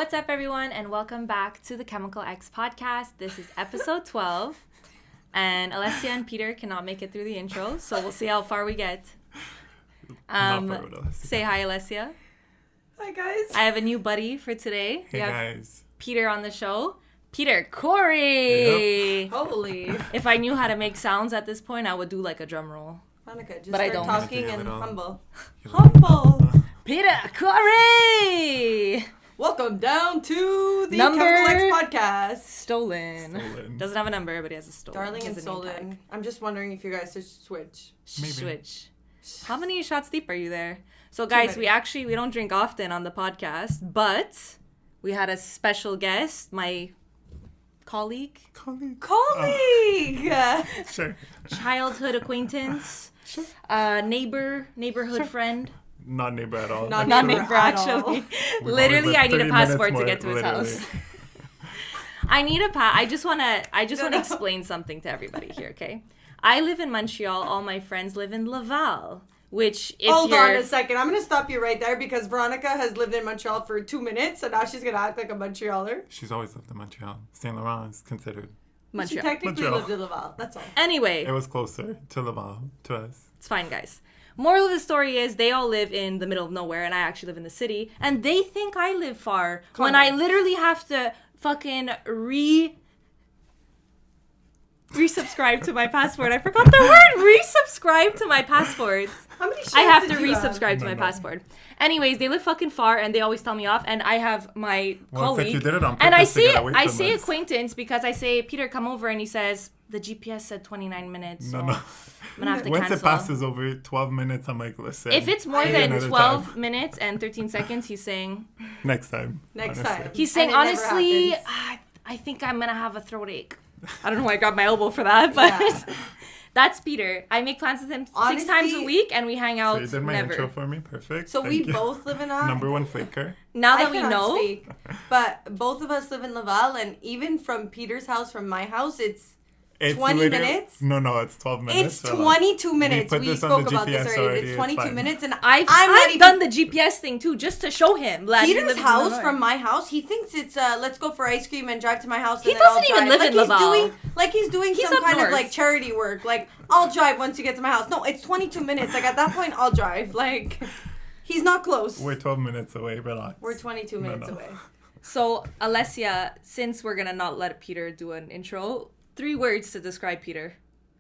What's up, everyone, and welcome back to the Chemical X podcast. This is episode 12, and Alessia and Peter cannot make it through the intro, so we'll see how far we get. Say hi, Alessia. Hi, guys. I have a new buddy for today. Hey, guys. Peter on the show. Peter, Khoury. Yep. Holy. If I knew how to make sounds at this point, I would do like a drum roll. Monica, just but I start don't. talking and humble. Humble. Peter, Khoury. Welcome down to the Number Chemical X podcast. Stolen. Doesn't have a number, but he has a stolen. Darling and stolen. I'm just wondering if you guys should switch. Maybe. Switch. How many shots deep are you there? So guys, we don't drink often on the podcast, but we had a special guest, my colleague. Sure. Childhood acquaintance. Sure. Neighborhood friend. Not neighbor at all. Not neighbor actually. Literally, I need a passport to get to his house. I need a I just want to explain something to everybody here, okay? I live in Montreal. All my friends live in Laval, which Hold on a second. I'm going to stop you right there because Veronica has lived in Montreal for 2 minutes, so now she's going to act like a Montrealer. She's always lived in Montreal. Saint Laurent is considered Montreal. She technically lived in Laval. That's all. Anyway. It was closer to Laval, to us. It's fine, guys. Moral of the story is they all live in the middle of nowhere, and I actually live in the city, and they think I live far when I literally have to fucking resubscribe to my passport. I forgot the word. Resubscribe to my passport. How many I have to resubscribe to my passport. Anyways, they live fucking far, and they always tell me off. And I have my colleague, like you did it on and I purpose say acquaintance because I say, Peter, come over, and he says the GPS said 29 minutes. So no. I'm gonna have to Once cancel. it passes over 12 minutes, I'm like, listen. If it's more than 12 minutes and 13 seconds, he's saying next time. He's saying, honestly, I think I'm gonna have a throat ache. I don't know why I grabbed my elbow for that, but that's Peter. I make plans with him 6 times a week, and we hang out. So you did my intro for me, perfect. So we both live in a number one flaker. Now that we know, but both of us live in Laval, and even from Peter's house, from my house, it's 20 minutes? No, it's 12 minutes. It's 22 minutes. We spoke about this already. It's 22 minutes, and I've done the GPS thing too, just to show him. Peter's house from my house, he thinks it's let's go for ice cream and drive to my house. He doesn't even live in Laval. He's doing some kind of like charity work. Like, I'll drive once you get to my house. No, it's 22 minutes. Like, at that point, I'll drive. Like, he's not close. We're 12 minutes away. Relax. We're 22 minutes away. So, Alessia, since we're gonna not let Peter do an intro, 3 words to describe Peter.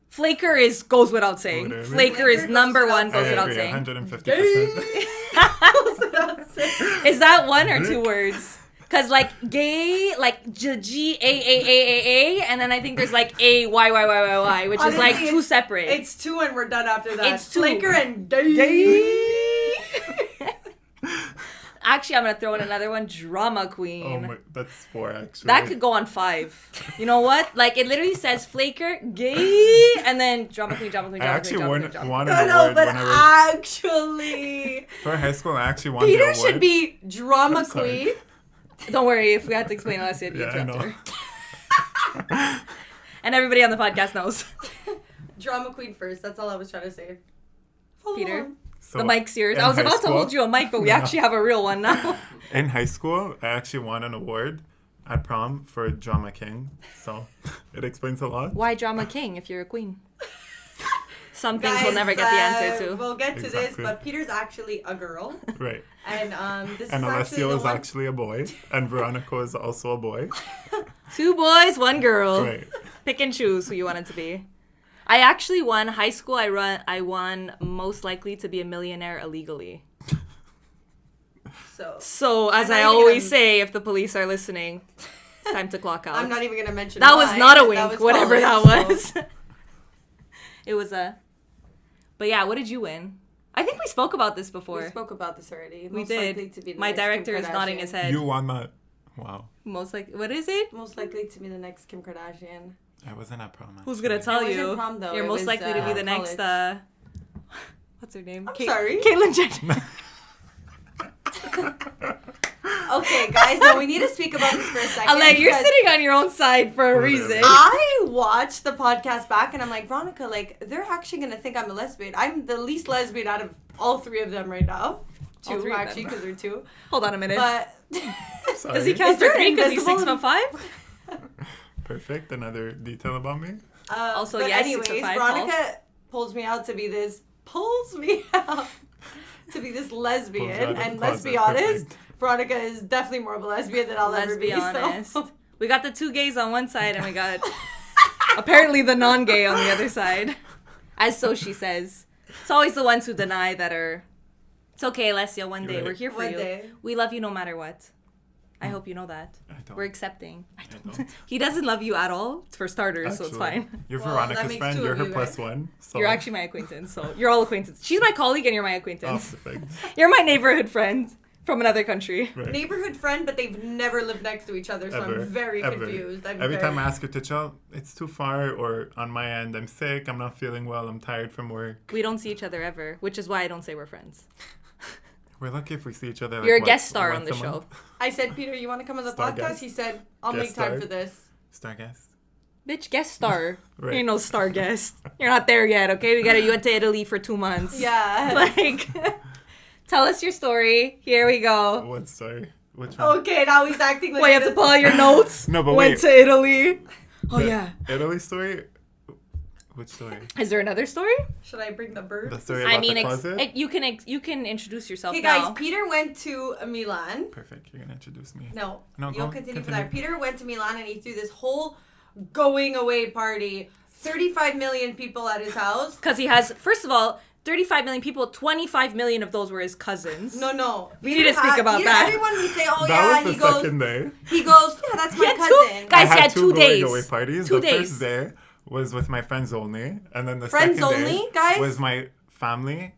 Flaker goes without saying. Literally. Flaker is number one, goes without saying. 150%. Is that 1 or 2 words? Because, like, gay, like, G-A-A-A-A-A, and then I think there's, like, A-Y-Y-Y-Y-Y, which is, like, 2 separate. It's 2 and we're done after that. It's 2. Flaker and gay. Actually, I'm going to throw in another one, drama queen. Oh my, that's 4, actually. That could go on 5. You know what? Like, it literally says flaker, gay, and then drama queen. I actually wanted No, a word but when I was... actually... For high school, I actually wanted Peter a word. should be drama queen. Don't worry, if we had to explain Alessia, it'd be interrupt her. And everybody on the podcast knows. Drama queen first. That's all I was trying to say. Peter, So the mic's yours. I was about to hold you a mic, but we actually have a real one now. In high school, I actually won an award at prom for Drama King. So it explains a lot. Why drama king if you're a queen? Some things we'll never get the answer to. We'll get to this, but Peter's actually a girl. Right. And this and is Alessio is actually a boy. And Veronica is also a boy. 2 boys, 1 girl. Right. Pick and choose who you want it to be. I actually won high school. I won most likely to be a millionaire illegally. So as I always say, if the police are listening, it's time to clock out. I'm not even gonna mention that was not a wink, whatever that was. So. It was a. But yeah, what did you win? I think we spoke about this before. We spoke about this already. We did. My director is nodding his head. You won that. Wow. Most likely, what is it? Most likely to be the next Kim Kardashian. I wasn't at prom. Who's gonna tell you? Prom, though. You're most likely to be the next. What's her name? Sorry, Caitlyn Jenner. Okay, guys, now we need to speak about this for a second. Ale, you're sitting on your own side for a reason. I watched the podcast back and I'm like, Veronica, like, they're actually going to think I'm a lesbian. I'm the least lesbian out of all 3 of them right now. All 2 three of actually, them. because they're 2. Hold on a minute. But does he count for 3 because he's 6'5"? Perfect. Another detail about me. Also, but yes, anyways, 6'5", Veronica pulls me out to be this lesbian, and let's be honest, Veronica is definitely more of a lesbian than I'll ever be. Honest. So. We got the 2 gays on one side, and we got apparently the non-gay on the other side. As so she says. It's always the ones who deny that are... It's okay, Alessia, one day. We're here for you. Day. We love you no matter what. I hope you know that. I don't. We're accepting. I don't. He doesn't love you at all, for starters, actually, so it's fine. You're Veronica's friend. You're her +1. So. You're actually my acquaintance, so you're all acquaintances. She's my colleague and you're my acquaintance. Oh, perfect. You're my neighborhood friend from another country. Right. Neighborhood friend, but they've never lived next to each other, so I'm very confused. Every time I ask her to chill, it's too far, or on my end, I'm sick, I'm not feeling well, I'm tired from work. We don't see each other ever, which is why I don't say we're friends. We're lucky if we see each other. You're a guest star on the show. I said, Peter, you want to come on the podcast? Guest? He said, I'll make time for this. Star guest? Bitch, guest star. Right. You're no star guest. You're not there yet, okay? You went to Italy for 2 months. Yeah. Like... Tell us your story. Here we go. What story? Which one? Okay, now he's acting like... Wait, you have to pull out your notes? No, but went to Italy. Oh, yeah. Italy story? Which story? Is there another story? Should I bring the bird? The story about the closet? You can introduce yourself now. Okay, guys, Peter went to Milan. Perfect. You're going to introduce me. No, you'll continue from there. Peter went to Milan and he threw this whole going away party. 35 million people at his house. Because he has, first of all... 35 million people, 25 million of those were his cousins. No. We need to speak about that. Everyone we say, oh that yeah, was the second day. He goes, yeah, that's my cousin. Guys, he had 2 days. Away parties. The first day was with my friends only, and then the friends second only, day guys? was my family.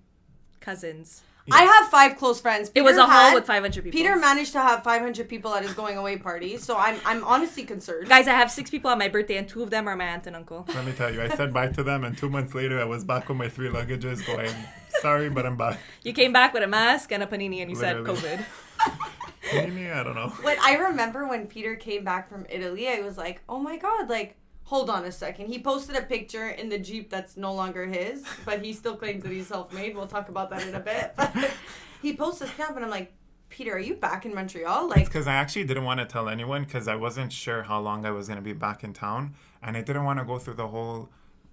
Cousins. Yeah. I have 5 close friends. Peter it was a hall with 500 people. Peter managed to have 500 people at his going away party, so I'm honestly concerned. Guys, I have 6 people on my birthday, and 2 of them are my aunt and uncle. Let me tell you, I said bye to them, and 2 months later, I was back with my 3 luggages going, sorry, but I'm back. You came back with a mask and a panini, and you Literally. said COVID. Panini? I don't know. When I remember when Peter came back from Italy, I was like, oh my god, like, hold on a second. He posted a picture in the Jeep that's no longer his, but he still claims that he's self-made. We'll talk about that in a bit. But he posted a snap, and I'm like, Peter, are you back in Montreal? Like, because I actually didn't want to tell anyone because I wasn't sure how long I was going to be back in town, and I didn't want to go through the whole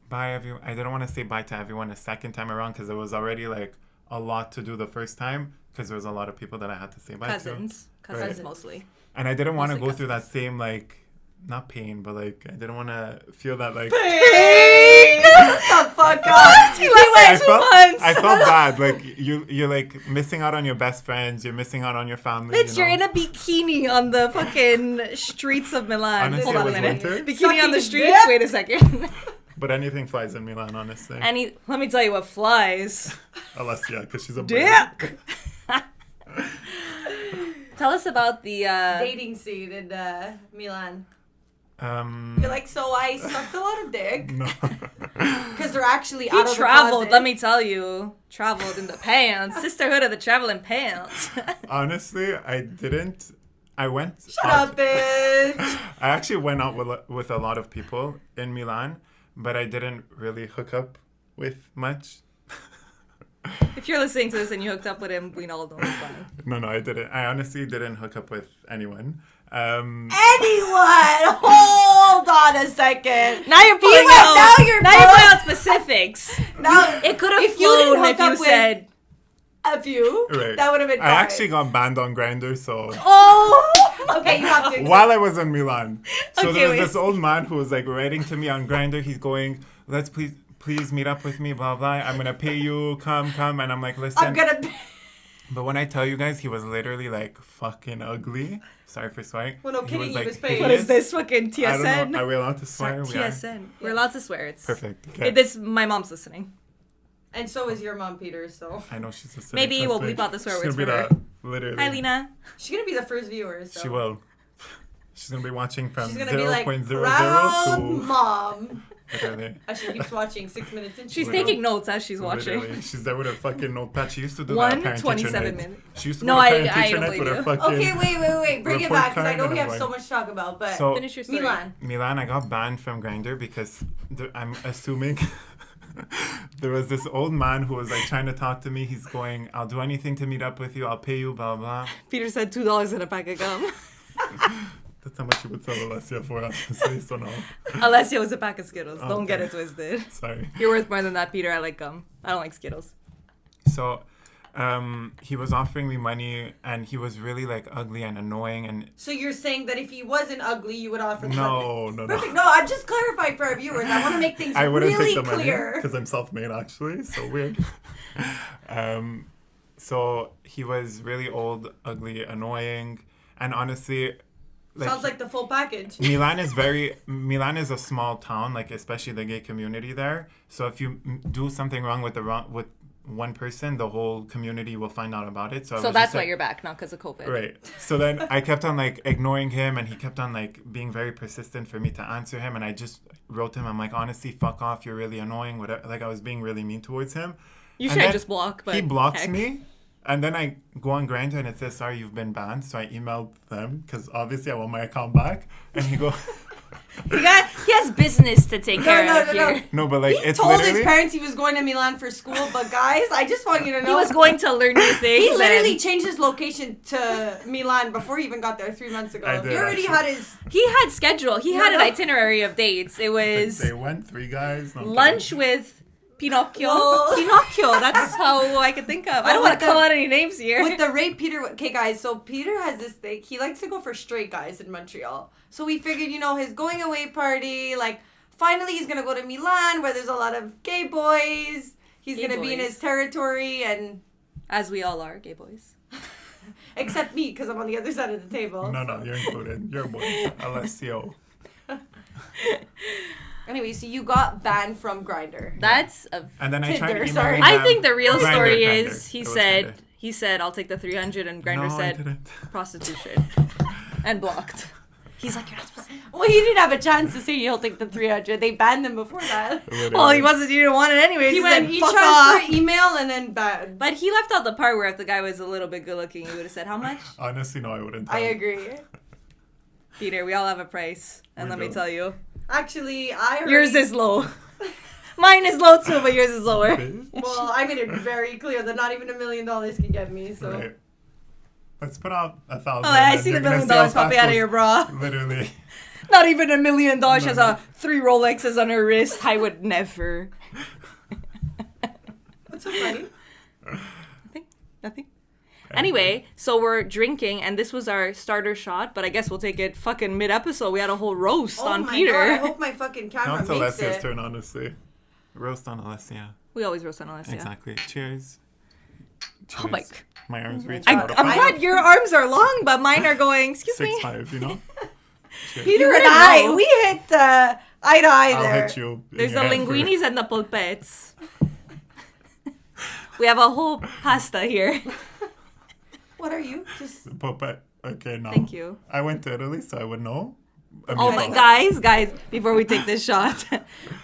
bye everyone. I didn't want to say bye to everyone a second time around because it was already like a lot to do the first time because there was a lot of people that I had to say bye to. Cousins right. Mostly. And I didn't want to go through that same like. Not pain, but like I didn't want to feel that like pain. The fuck up. He went 2 months. I felt bad. Like you're like missing out on your best friends. You're missing out on your family. Bitch, you're in a bikini on the fucking streets of Milan. Honestly, hold on a minute. Winter. Bikini on the streets. Wait a second. But anything flies in Milan, honestly. Let me tell you what flies. Alessia, because she's a dick. Tell us about the dating scene in Milan. You're like, so I sucked a lot of dick. No. Because they're actually out of the traveled, closet. let me tell you. Traveled in the pants. Sisterhood of the traveling pants. Honestly, I didn't. I went Shut up, bitch. I actually went out with a lot of people in Milan, but I didn't really hook up with much. If you're listening to this and you hooked up with him, we all know it's fine. No, I didn't. I honestly didn't hook up with anyone. Anyone? Hold on a second. Now you're pulling out. Now you're pulling out specifics. Now it could have flown if you said a few. Right. That would have been fine. I actually got banned on Grindr, so. Oh. Okay, you have to. While I was in Milan, so okay, there was this old man who was like writing to me on Grindr. He's going, "Let's please meet up with me, blah blah. I'm gonna pay you. Come." And I'm like, "Listen." I'm gonna. But when I tell you guys, he was literally like fucking ugly. Sorry for swearing. Well, no kidding, he was paying. What is this fucking TSN? I don't know. Are we allowed to swear? TSN. We're allowed to swear. It's perfect. Okay. My mom's listening. And so is your mom, Peter, so. I know she's listening. Maybe we'll bleep out the swear words for her. Literally. Hi, Lena. She's going to be the first viewer, so. She will. She's going to be watching from 0.00 to... Mom. Literally. She keeps watching 6 minutes in. She's taking notes as she's watching. Literally. She's there with a fucking notepad. She used to do that at parent teacher night. minutes. She used to go to parent teacher night with her fucking... Okay, wait. Bring it back, because I know we have so much to talk about, but finish your story. Milan, I got banned from Grindr because I'm assuming there was this old man who was like trying to talk to me. He's going, I'll do anything to meet up with you. I'll pay you, blah, blah. Peter said $2 in a pack of gum. That's how much you would sell Alessia for, honestly, so no. Alessia was a pack of Skittles. Okay. Don't get it twisted. Sorry. You're worth more than that, Peter. I like gum. I don't like Skittles. So, he was offering me money, and he was really like ugly and annoying, and So you're saying that if he wasn't ugly, you would offer the money? no. Perfect. No, I'm just clarifying for our viewers. I want to make things I wouldn't really take the money clear. because I'm self-made, actually. So weird. So he was really old, ugly, annoying, and honestly, Sounds like the full package. Milan is a small town, like especially the gay community there. So if you do something wrong with one person, the whole community will find out about it. So that's why you're back, not because of COVID. Right. So then I kept on like ignoring him, and he kept on like being very persistent for me to answer him. And I just wrote to him, I'm like, honestly, fuck off. You're really annoying. Whatever. Like I was being really mean towards him. You And should then just block, but he blocks heck. me. And then I go on Grindr and it says, sorry, you've been banned. So I emailed them because obviously I want my account back. And he goes, He has business to take care of here. no, but like He it's told literally... his parents he was going to Milan for school, but guys, I just want you to know. He was going to learn new things. He literally and changed his location to Milan before he even got there 3 months ago. I did, He already actually. had his... he had schedule. He had an itinerary of dates. It was They went 3 guys. No, I'm lunch kidding. with Pinocchio. Whoa. Pinocchio. That's how I could think of. I don't want to call out any names here. With the rape Peter... Okay, guys, so Peter has this thing. He likes to go for straight guys in Montreal. So we figured, his going away party, like, finally he's going to go to Milan where there's a lot of gay boys. He's Gay going to be in boys. his territory and... As we all are, gay boys. Except me, because I'm on the other side of the table. No, you're included. You're a boy. Alessio. Anyway, so you got banned from Grindr. That's a... And then I tried to Tinder, email sorry. him. I think the real Grindr, story Grindr. is It was Grindr. he said I'll take the 300 and Grindr No, I said didn't. prostitution and blocked. He's like, you're not supposed to. Well, he didn't have a chance to say he'll take the 300. They banned him before that. Well, he didn't want it anyways. He said, went, he fuck transferred off. email and then banned. But he left out the part where if the guy was a little bit good looking, he would have said, how much? Honestly, no, I wouldn't. I agree. Peter, we all have a price. And We let me do. tell you, Actually, I heard... yours is low. Mine is low too, but yours is lower. Well, I made it very clear that not even $1 million can get me, so... Right. Let's put out 1,000. Oh, I and see the you're gonna $1 million see how popping fast out of your bra. Literally. Not even $1 million. She has 3 Rolexes on her wrist. I would never. What's so funny? Nothing. Anyway, so we're drinking, and this was our starter shot, but I guess we'll take it fucking mid-episode. We had a whole roast on Peter. God, I hope my fucking Now camera it's makes Alessia's it. turn, honestly. Roast on Alessia. We always roast on Alessia. Exactly. Cheers. Oh my... My arms reach I, out. what? Your arms are long, but mine are going, excuse me. 6'5", you know? Cheers. Peter and wouldn't I, know. we hit eye to eye I'll there. hit you. in There's your the head for- linguinis and the pulpettes. We have a whole pasta here. What are you? Just... Puppet. Okay, no. Thank you. I went to Italy, so I would know. Oh my, guys, before we take this shot,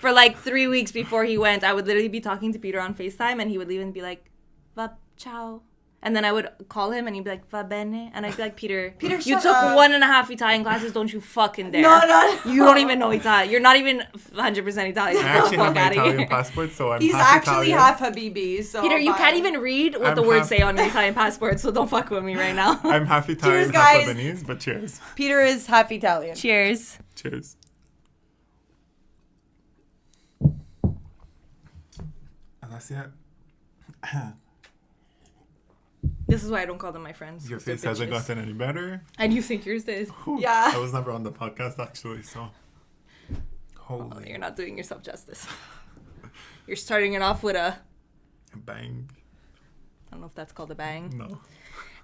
for like 3 weeks before he went, I would literally be talking to Peter on FaceTime, and he would leave and be like, va ciao. And then I would call him, and he'd be like, va bene. And I'd be like, Peter, Peter, you shut took up. 1.5 Italian classes, don't you fucking dare. No. You don't even know Italian. You're not even 100% Italian. I actually Fuck have my outta Italian here. passport, so I'm He's half actually Italian. half Habibi, so... Peter, you bye. can't even read what I'm the words half- say on your Italian passport, so don't fuck with me right now. I'm half Italian, Cheers, half guys. Lebanese, but cheers. Peter is half Italian. Cheers. Cheers. Alessia, This is why I don't call them my friends. your 'cause they're face hasn't bitches. gotten any better. And you think yours is? Yeah. I was never on the podcast, actually, so... Oh, Holy you're not doing yourself justice. You're starting it off with a... bang. I don't know if that's called a bang. No.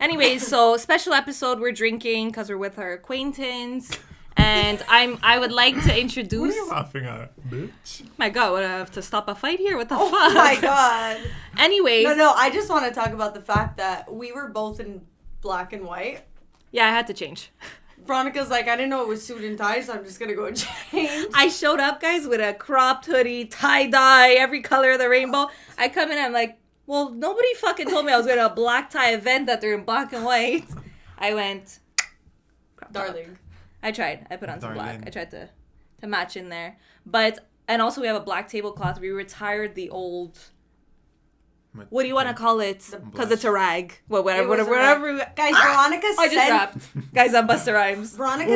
Anyways, so special episode. We're drinking because we're with our acquaintance, and I would like to What are introduce. you laughing at, bitch? My God, what, I have to stop a fight here? What the Oh fuck? my god. Anyways, No, I just want to talk about the fact that we were both in black and white. yeah, I had to change. Veronica's like, I didn't know it was suit and tie, so I'm just gonna go change. I showed up, guys, with a cropped hoodie, tie dye, every color of the rainbow. I come in, I'm like, well, nobody fucking told me I was going to a black tie event that they're in black and white. I went, cropped top. Darling. I tried. I put on some black. Darling. I tried to match in there. But And also we have a black tablecloth. We retired the old... What do you want to call it? Because it's a rag. Well, whatever. Guys, Veronica I just sent... rapped. Guys, I'm Busta Rhymes. Veronica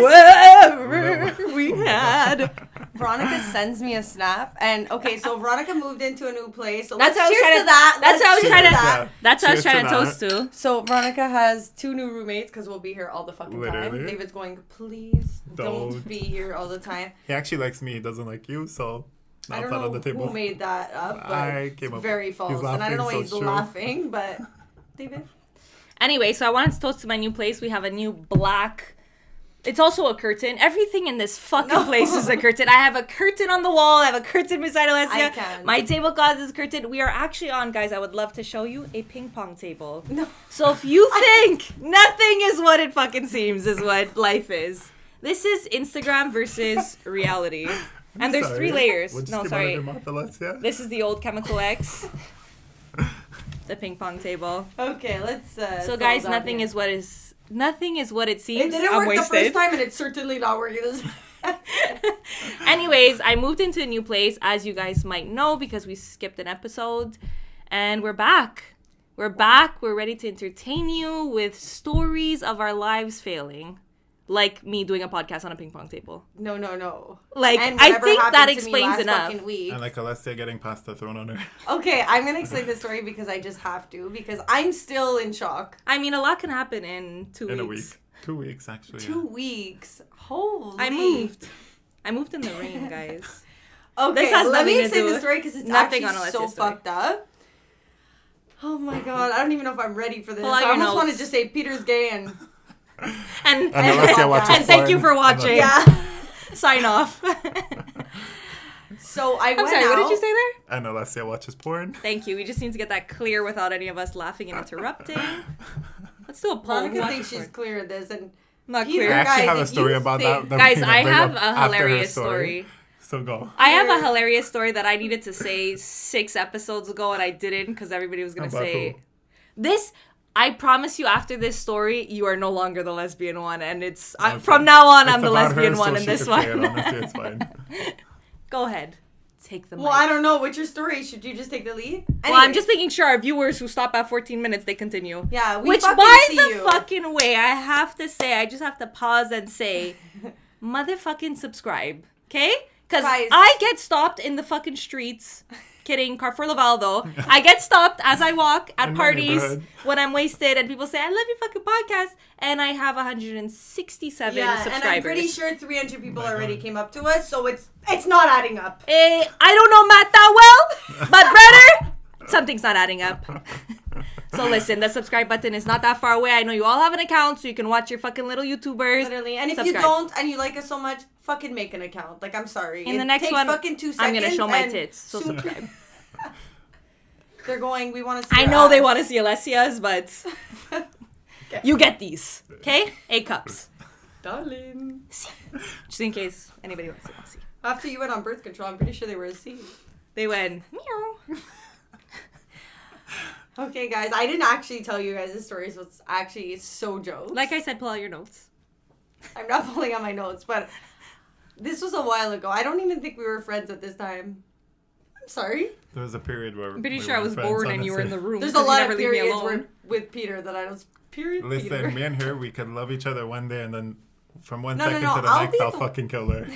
we had. Veronica sends me a snap, and okay, so Veronica moved into a new place. So That's let's how I was cheers trying to that. That's how I was Let's trying cheers to. that. That's how I was Cheers trying to to that. toast to. So Veronica has 2 new roommates because we'll be here all the fucking Literally. time. David's going, please don't Don't. be here all the time. He actually likes me. He doesn't like you, so I not don't that on the know table. who made that up, but I came it's up very with- false. he's And I don't know why laughing, he's so it's true. laughing, but David. Anyway, so I wanted to toast to my new place. We have a new black. It's also a curtain. Everything in this fucking place is a curtain. I have a curtain on the wall. I have a curtain beside Alessia. I can. My tablecloth is curtain. We are actually on, guys, I would love to show you a ping pong table. No. So if you think nothing is what it fucking seems is what life is, this is Instagram versus reality. And there's 3 layers. What just No, came out of sorry. your mouth, Alessia? This is the old Chemical X. The ping pong table. Okay, let's. So settle guys, down nothing here. is what is. Nothing is what it It seems. didn't I'm work wasted. the first time, and it's certainly not working this. Anyways, I moved into a new place, as you guys might know, because we skipped an episode. And we're back. We're back. We're ready to entertain you with stories of our lives failing. Like me doing a podcast on a ping pong table. No. Like, And I whatever think happened that to me explains last enough. fucking week. And like Alessia getting pasta thrown on her. Okay, I'm gonna explain the story because I just have to, because I'm still in shock. I mean, a lot can happen in 2 weeks. In a week. 2 weeks, actually. 2 weeks. Holy. I moved. I moved in the rain, guys. Okay, This has let me nothing to explain do- the story because it's nothing actually on so Alessia's story. fucked up. Oh my god, I don't even know if I'm ready for this. Pull out I your almost want to notes. just say Peter's gay and And Alessia watches and thank porn. you for watching. yeah. Sign off. So I I'm went sorry, out. what did you say there? And Alessia watches porn. Thank you. We just need to get that clear without any of us laughing and interrupting. Let's do a poll. Who Veronica watches thinks she's porn? clear of this, and Not Peter, I clear. actually guys, have a if story you about think- that. Guys, we can I bring have up a after her hilarious story. So go. I have a hilarious story that I needed to say 6 episodes ago and I didn't because everybody was going to About say who? this. I promise you, after this story, you are no longer the lesbian one, and it's Okay. from now on. It's I'm the about lesbian her, one so in she this could say one. it, honestly, it's fine. Go ahead, take the mic. well, I don't know. What's your story? Should you just take the lead? Well, I'm Anyway. just making sure our viewers who stop at 14 minutes, they continue. Yeah, we Which, fucking by see the you. fucking way, I have to say, I just have to pause and say, motherfucking subscribe, okay? Because Guys. I get stopped in the fucking streets. Kidding, Carrefour Laval though. I get stopped as I walk at In my parties neighborhood. when I'm wasted, and people say, "I love your fucking podcast," and I have 167 Yeah, subscribers. and I'm pretty sure 300 people my already God. came up to us, so it's not adding up. I don't know Matt that well, but brother, something's not adding up. So listen, the subscribe button is not that far away. I know you all have an account, so you can watch your fucking little YouTubers. Literally. And if Subscribe. you don't and you like us so much, fucking make an account. Like, I'm sorry. In It the next takes one, fucking 2 seconds. I'm gonna show my and tits, so soon- subscribe. They're going, we want to see I your know they ass. want to see Alessia's, but you get these, okay? 8 cups. Darling. Just in case anybody wants to see. After you went on birth control, I'm pretty sure they were a C. They went, meow. Okay, guys, I didn't actually tell you guys this story, so it's actually so jokes. Like I said, pull out your notes. I'm not pulling out my notes, but this was a while ago. I don't even think we were friends at this time. I'm sorry. There was a period where I'm pretty we sure I weren't was friends, born and you were in the honestly. room. There's a 'cause you lot never of leave me periods alone. with Peter that I don't... Period, Listen, Peter. me and her, we could love each other one day, and then from one No, second no, to the I'll next, be I'll the- fucking kill her.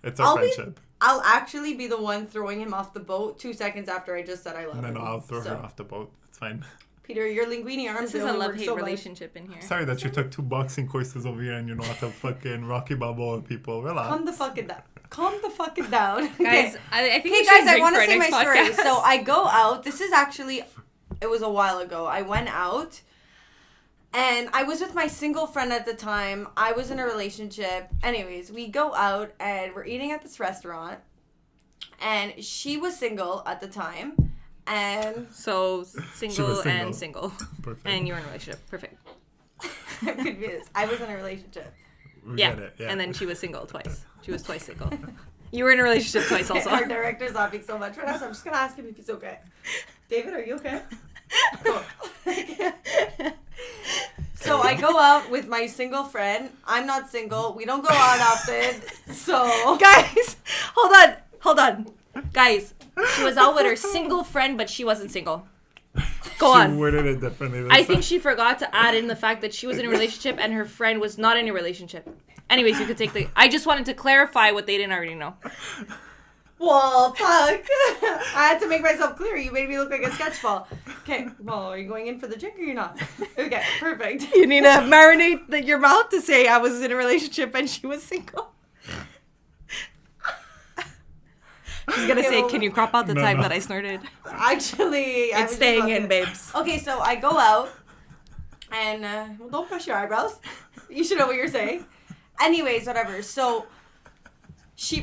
It's our I'll be- friendship. I'll actually be the one throwing him off the boat 2 seconds after I just said I love And him. then I'll throw So, her off the boat. It's fine. Peter, your linguine arms This is they a only work love-hate so much. relationship in here. Sorry that you took 2 boxing courses over here and you know how to fucking Rocky Balboa people. Relax. Calm the fucking down. Calm the fucking down. Guys, I think Okay, we should guys, I drink want for to our say my next story. podcast. So I go out. This is actually, it was a while ago. I went out, and I was with my single friend at the time. I was in a relationship. Anyways, we go out, and we're eating at this restaurant, and she was single at the time, and So single single. and single. Perfect. And you're in a relationship. Perfect. I'm confused. I was in a relationship. We Yeah. get it. Yeah. And then she was single twice. She was twice single. You were in a relationship twice also. Our director's laughing so much right now, so I'm just gonna ask him if he's okay. David, are you okay? Cool. So I go out with my single friend. I'm not single. We don't go out often. So Guys, hold on. Guys, she was out with her single friend, but she wasn't single. Go on. She worded it differently. I think she forgot to add in the fact that she was in a relationship and her friend was not in a relationship. Anyways, you could take I just wanted to clarify what they didn't already know. Well, fuck. I had to make myself clear. You made me look like a sketchball. Okay, well, are you going in for the drink or you're not? Okay, perfect. You need to marinate your mouth to say I was in a relationship and she was single. She's gonna say, can you crop out the time that I snorted? Actually, it's staying in, babes. Okay, so I go out, and well, don't push your eyebrows. You should know what you're saying. Anyways, whatever. So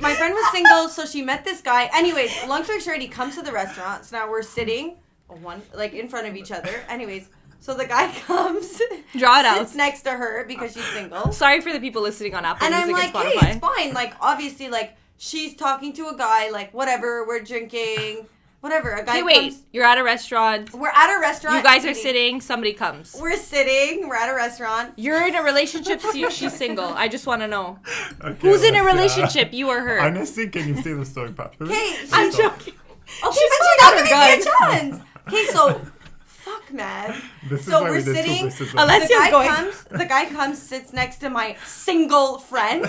my friend was single, so she met this guy. Anyways, long story short, he comes to the restaurant. So now we're sitting in front of each other. Anyways, so the guy comes, draw it out, sits next to her because she's single. Sorry for the people listening on Apple and Music I'm like, and Spotify. hey, it's fine. Like, obviously, like, she's talking to a guy, like, whatever, we're drinking, whatever. A guy comes. You're at a restaurant. We're at a restaurant. You guys are sitting, somebody comes. We're sitting, we're at a restaurant. You're in a relationship, she's single. I just want to know. Okay, who's in a relationship, you or her? Honestly, can you say the story properly? Okay, I'm joking. Okay, but she's not giving me a chance. Okay, so, fuck, man. So we're sitting. The guy comes, sits next to my single friend.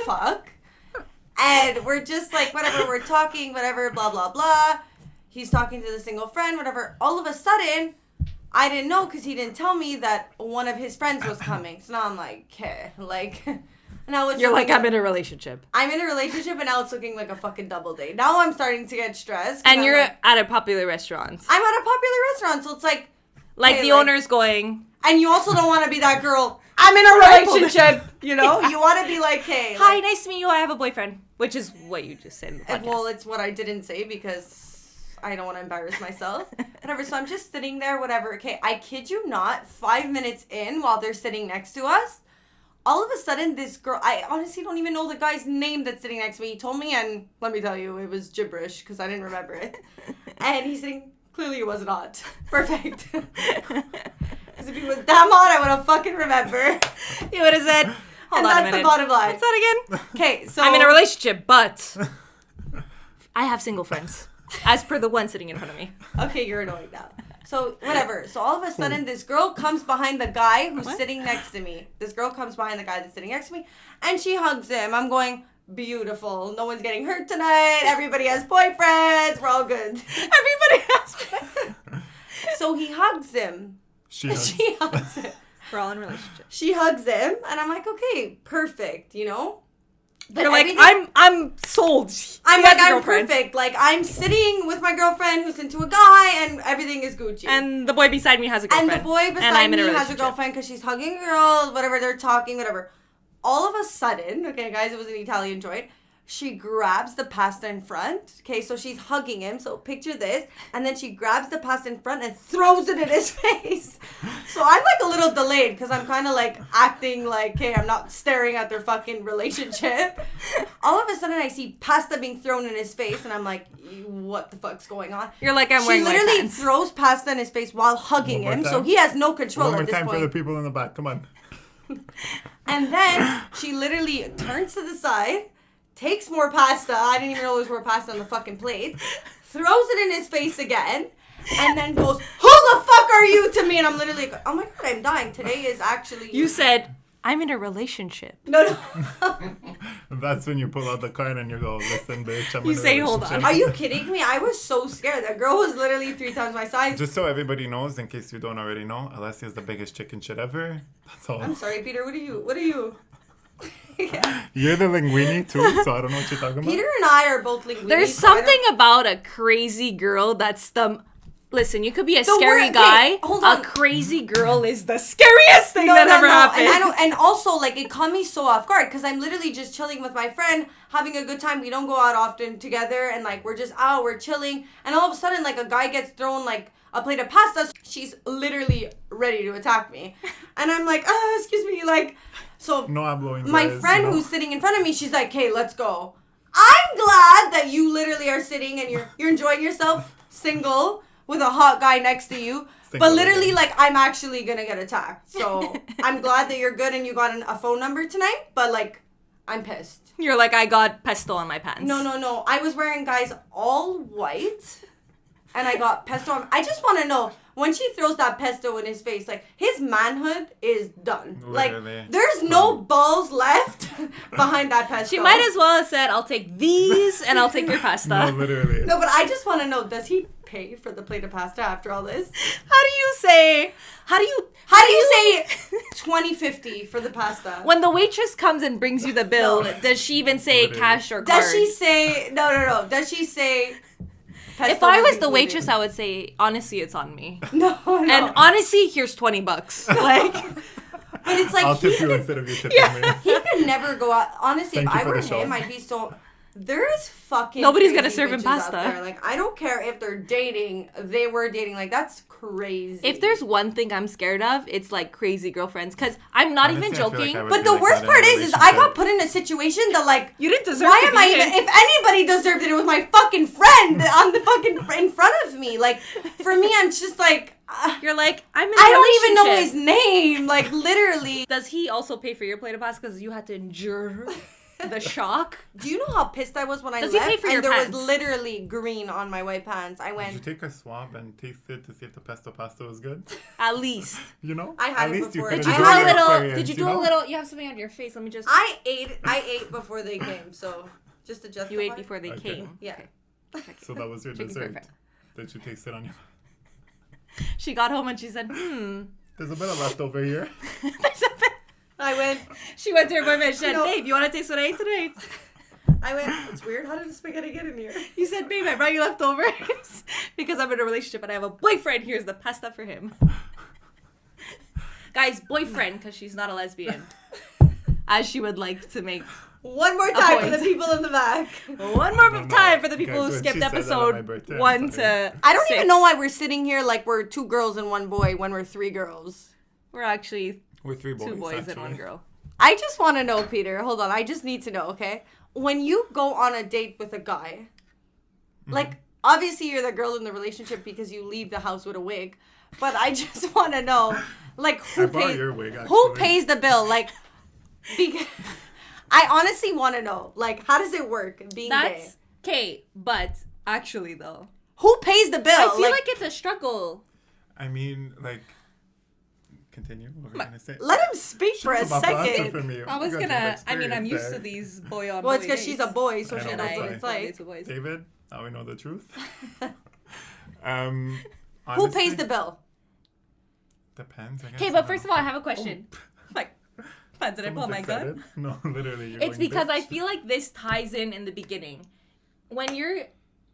Fuck. And we're just like, whatever, we're talking, whatever, blah, blah, blah. He's talking to the single friend, whatever. All of a sudden, I didn't know because he didn't tell me that one of his friends was coming. So now I'm like, okay, like, now it's. You're like, I'm in a relationship. I'm in a relationship and now it's looking like a fucking double date. Now I'm starting to get stressed. And you're at a popular restaurant. I'm at a popular restaurant, so it's like. Like the owner's going. And you also don't want to be that girl. I'm in a relationship, you know? You want to be like, hey. Hi, like, nice to meet you. I have a boyfriend. Which is what you just said in the podcast. Well, it's what I didn't say because I don't want to embarrass myself. Whatever, so I'm just sitting there, whatever. Okay, I kid you not, 5 minutes in while they're sitting next to us, all of a sudden this girl, I honestly don't even know the guy's name that's sitting next to me. He told me, and let me tell you, it was gibberish because I didn't remember it. And he's sitting, clearly it was not. Perfect. Because if he was that hot, I would have fucking remembered. You would have said, hold on a minute. That's the bottom line. What's that again? Okay, so. I'm in a relationship, but I have single friends. As per the one sitting in front of me. Okay, you're annoying now. So, whatever. So, all of a sudden, this girl comes behind the guy who's sitting next to me. This girl comes behind the guy that's sitting next to me, and she hugs him. I'm going, beautiful. No one's getting hurt tonight. Everybody has boyfriends. We're all good. Everybody has boyfriends. So, he hugs him. She hugs him. We're all in relationships. She hugs him, and I'm like, okay, perfect, you know? But you're like, I'm sold. I'm like, I'm perfect. Like, I'm sitting with my girlfriend who's into a guy, and everything is Gucci. And the boy beside me has a girlfriend. And the boy beside me has a girlfriend because she's hugging a girl, whatever, they're talking, whatever. All of a sudden, okay, guys, it was an Italian joint. She grabs the pasta in front. Okay, so she's hugging him. So picture this. And then she grabs the pasta in front and throws it in his face. So I'm like a little delayed because I'm kind of like acting like, okay, I'm not staring at their fucking relationship. All of a sudden I see pasta being thrown in his face and I'm like, what the fuck's going on? You're like, I'm wearing my pants. She literally throws pasta in his face while hugging him. So he has no control at this point. One more time for the people in the back. Come on. And then she literally turns to the side, takes more pasta. I didn't even know there was more pasta on the fucking plate. Throws it in his face again. And then goes, who the fuck are you to me? And I'm literally like, oh my God, I'm dying. Today is actually... You said, I'm in a relationship. No. That's when you pull out the card and you go, listen, bitch, I'm you in a say, hold on. Are you kidding me? I was so scared. That girl was literally 3 times my size. Just so everybody knows, in case you don't already know, Alessia's the biggest chicken shit ever. That's all. I'm sorry, Peter. What are you? Yeah. You're the linguini too, so I don't know what you're talking about. Peter and I are both linguini. There's something about a crazy girl that's the... Listen, you could be a scary guy. Hold on. A crazy girl is the scariest thing that ever happened. And also, like, it caught me so off guard because I'm literally just chilling with my friend, having a good time. We don't go out often together, and like we're just out, we're chilling, and all of a sudden, like, a guy gets thrown like a plate of pasta. She's literally ready to attack me, and I'm like, excuse me, like, so. No, I'm blowing. My friend who's sitting in front of me, she's like, "Hey, let's go." I'm glad that you literally are sitting and you're enjoying yourself, single. with a hot guy next to you. But literally, like, I'm actually gonna get attacked. So I'm glad that you're good and you got a phone number tonight. But, like, I'm pissed. You're like, I got pesto on my pants. No. I was wearing, guys, all white. And I got pesto on. I just want to know, when she throws that pesto in his face, like, his manhood is done. Literally. Like, there's no balls left behind that pesto. She might as well have said, I'll take these and I'll take your pasta. No, literally. No, but I just want to know, does he pay for the plate of pasta after all this? How do you say $20.50 for the pasta? when the waitress comes and brings you the bill, does she even say Literally. cash or card? Does she say, no. Does she say, if I was the waitress, I would say, honestly, it's on me. No. And honestly, here's $20. Like, but it's like, I'll tip you instead of you tipping me. he could never go out. Honestly, Thank if you I for were the show. him, I'd be so... There's fucking Nobody's crazy gonna serve him bitches out pasta. there. Like, I don't care if they're dating. They were dating. Like, that's crazy. if there's one thing I'm scared of, it's like crazy girlfriends. Because I'm not Honestly, even I feel like joking. I would But be the like worst that in a part is I got relationship. put in a situation that, like, You didn't deserve why to am be I in. even... If anybody deserved it, it was my fucking friend on the fucking... in front of me. Like, for me, I'm just like... You're like, I'm in a I don't even know relationship. his name. Like, literally. Does he also pay for your plate of pasta because you had to endure the shock? Do you know how pissed I was when I Does he left? pay for and your there pants? was literally green on my white pants. I Did went... you take a swab and taste it to see if the pesto pasta was good? At least. You know? I had At it least before. you Did could you enjoy do a your little- experience, Did you do a little? You have something on your face. Let me just. I ate before they came, so just to justify. You ate before they Okay. came. Yeah. So that was your Chicken dessert. perfect. Did you taste it on your... She got home and she said, There's a bit of leftover here. I went, She went to her boyfriend and said, No. babe, you want to taste what I ate tonight? it's weird. How did the spaghetti get in here? You said, babe, I brought you leftovers because I'm in a relationship and I have a boyfriend. Here's the pasta for him. Guys, boyfriend, because she's not a lesbian. As she would like to make. One more time for point. the people in the back. One more No, time for the people guys, who when skipped she said that on my episode birthday, I'm 1 sorry. to I don't 6. even know why we're sitting here like we're 2 girls and 1 boy when we're 3 girls. We're actually We're 3 boys, 2 boys and actually. 1 girl. I just want to know, Peter. Hold on. I just need to know, okay? When you go on a date with a guy, like, obviously you're the girl in the relationship because you leave the house with a wig. But I just want to know, like, I borrowed your wig, who actually. pays the bill? Like, because I honestly want to know, like, how does it work being gay? That's okay, but actually though, Who pays the bill? I feel like it's a struggle. I mean, like... Continue. What were you going to say? let him speak for a She's about to answer second. for me. I was You guys gonna. have I mean, I'm experience used to there. these boy on. Well, it's boy because she's a dates. boy, so I she know, knows that's what why. it's like. Dates with boys. David, now we know the truth. Who Honestly, pays the bill? Depends, I guess. Okay, but first of all, I have a question. Like, did I pull Someone's my gun? excited? No, literally. You're It's going, because I bitch. feel like this ties in the beginning. When you're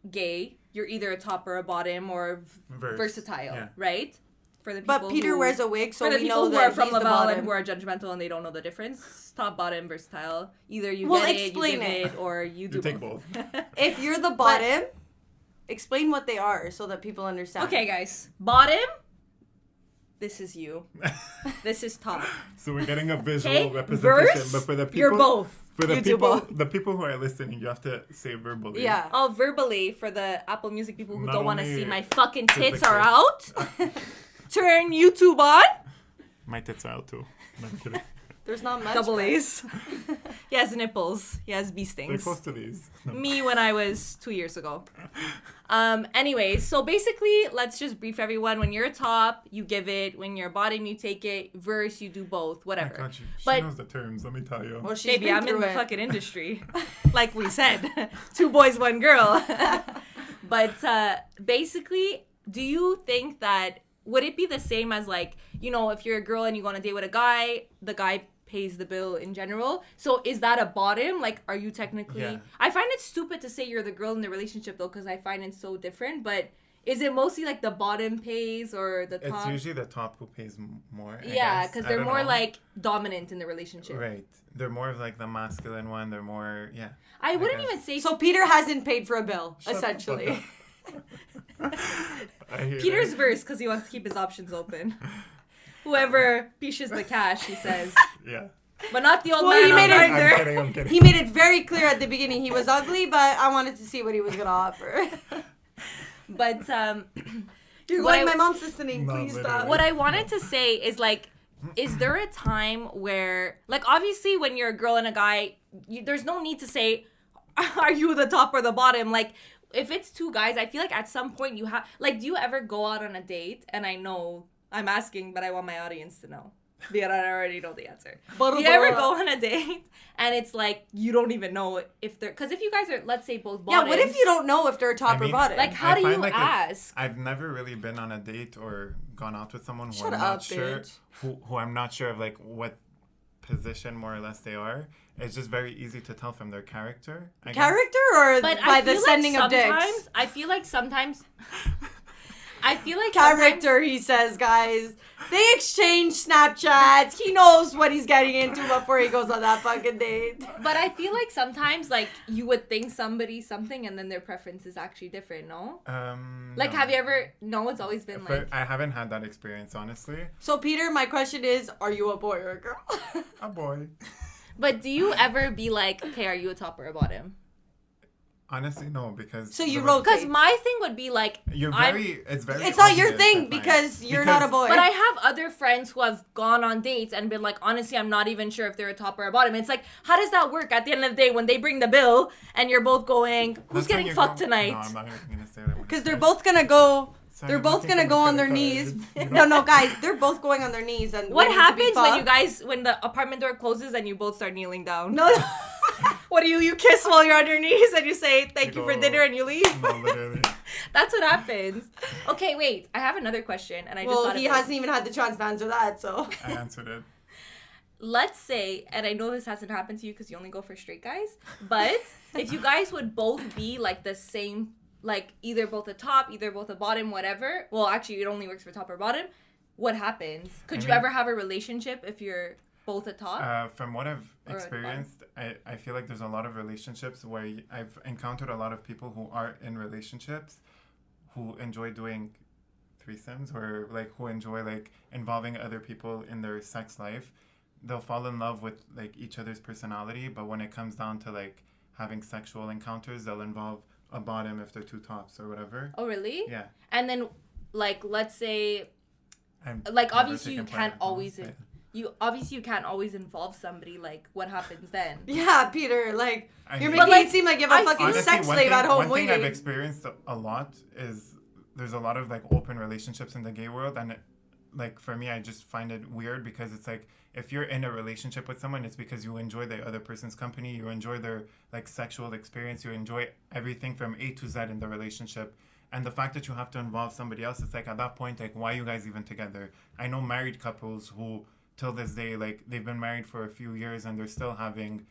gay, you're either a top or a bottom or versatile, yeah. right? For the people But Peter who, wears a wig, so for the we people know who that are from he's the Laval and bottom. who are judgmental and they don't know the difference. Top, bottom, versatile. Either you Well, get it, you explain give it. it, or you do You take both. If you're the bottom, explain what they are so that people understand. Okay, guys. Bottom. This is you. This is top. So we're getting a visual Okay, representation, verse. but for the people, You're both. For the You do people, both. the people who are listening, you have to say verbally. Yeah. Oh, verbally for the Apple Music people who Not don't want to only see my fucking tits physically. are out. Turn YouTube on. My tits are out too. No, I'm kidding. There's not much. Double but- A's. He has nipples. He has bee They're stings. close to these. No. Me when I was 2 years ago. Anyway, so basically, let's just brief everyone. When you're a top, you give it. When you're a bottom, you take it. Verse, you do both. Oh my Whatever. God, she But- knows the terms. Let me tell you. Well, she's Baby, been I'm in through the it. fucking industry. Like we said. 2 boys, 1 girl. But basically, do you think that, would it be the same as like, you know, if you're a girl and you go on a date with a guy, the guy pays the bill in general? So is that a bottom? Like, are you technically... Yeah. I find it stupid to say you're the girl in the relationship though, because I find it so different. But is it mostly like the bottom pays or the top? It's usually the top who pays more. I Yeah, guess. because I they're don't more know. like dominant in the relationship. Right. They're more of like the masculine one. They're more, yeah. I wouldn't guess. even say... So Peter hasn't paid for a bill, Shut the essentially. fuck up. I hear Peter's that. verse because he wants to keep his options open. Whoever pishes the cash, he says. Yeah. But not the old Well, man he on made it- Grindr. I'm kidding. He made it very clear at the beginning he was ugly, but I wanted to see what he was gonna offer. But Dude, What my mom's listening. No, Please literally. stop. What I wanted to say is like, is there a time where, like, obviously when you're a girl and a guy, there's no need to say, are you the top or the bottom? Like, if it's two guys, I feel like at some point you have, like, do you ever go out on a date? And I know I'm asking, but I want my audience to know. Because I already know the answer. Do you ever go on a date and it's like you don't even know if they're, because if you guys are, let's say, both bottoms. Yeah, what if you don't know if they're top or bottom? Like, how do you ask? I've never really been on a date or gone out with someone who Shut I'm up, not sure, bitch. who I'm not sure of like what position more or less they are. It's just very easy to tell from their character. I guess. Character or But by the sending of dicks? I feel like sometimes. Character, he says, guys. They exchange Snapchats. He knows what he's getting into before he goes on that fucking date. But I feel like sometimes, like, you would think somebody something and then their preference is actually different, no? Like, No. have you ever... No, it's always been like... I haven't had that experience, honestly. So, Peter, my question is, are you a boy or a girl? A boy. But do you ever be like, okay, are you a top or a bottom? Honestly, no, because... So you the- wrote- Because my thing would be like... It's very It's not your obvious, thing I find. because you're not a boy. But I have other friends who have gone on dates and been like, honestly, I'm not even sure if they're a top or a bottom. It's like, how does that work at the end of the day when they bring the bill and you're both going, who's That's when getting you fucked go- tonight? No, I'm not even going to say that. Because they're both gonna go... Sorry, They're I'm both looking gonna for go my on their credit knees. card. You know? No, guys, they're both going on their knees and What waiting to be happens when you fucked. guys, when the apartment door closes and you both start kneeling down? No. What do you kiss while you're on your knees and you say thank you for go- dinner and you leave? No, literally. That's what happens. Okay, wait. I have another question and I just Well, thought he of this. hasn't even had the chance to answer that, so. I answered it. Let's say, and I know this hasn't happened to you because you only go for straight guys, but if you guys would both be like the same, like either both a top, either both a bottom, whatever. Well, actually, it only works for top or bottom. What happens? Could you mean- ever have a relationship if you're both a top? From what I've Or a experienced, I feel like there's a lot of relationships where I've encountered a lot of people who are in relationships who enjoy doing threesomes or like who enjoy like involving other people in their sex life. They'll fall in love with like each other's personality, but when it comes down to like having sexual encounters, they'll involve a bottom if they're two tops or whatever. Oh, really? Yeah. And then, like, let's say, I'm like, never obviously you taken part can't in those, always... but- you can't always involve somebody. Like, what happens then? Yeah, Peter, like, I you're mean- making But, like, it seem like you have a I- fucking Honestly, sex one slave thing- at home One thing I've waiting. experienced a lot is there's a lot of like open relationships in the gay world, and like for me, I just find it weird because it's like if you're in a relationship with someone, it's because you enjoy the other person's company, you enjoy their like sexual experience, you enjoy everything from A to Z in the relationship. And the fact that you have to involve somebody else, it's like at that point, like, why are you guys even together? I know married couples who, till this day, like, they've been married for a few years and they're still having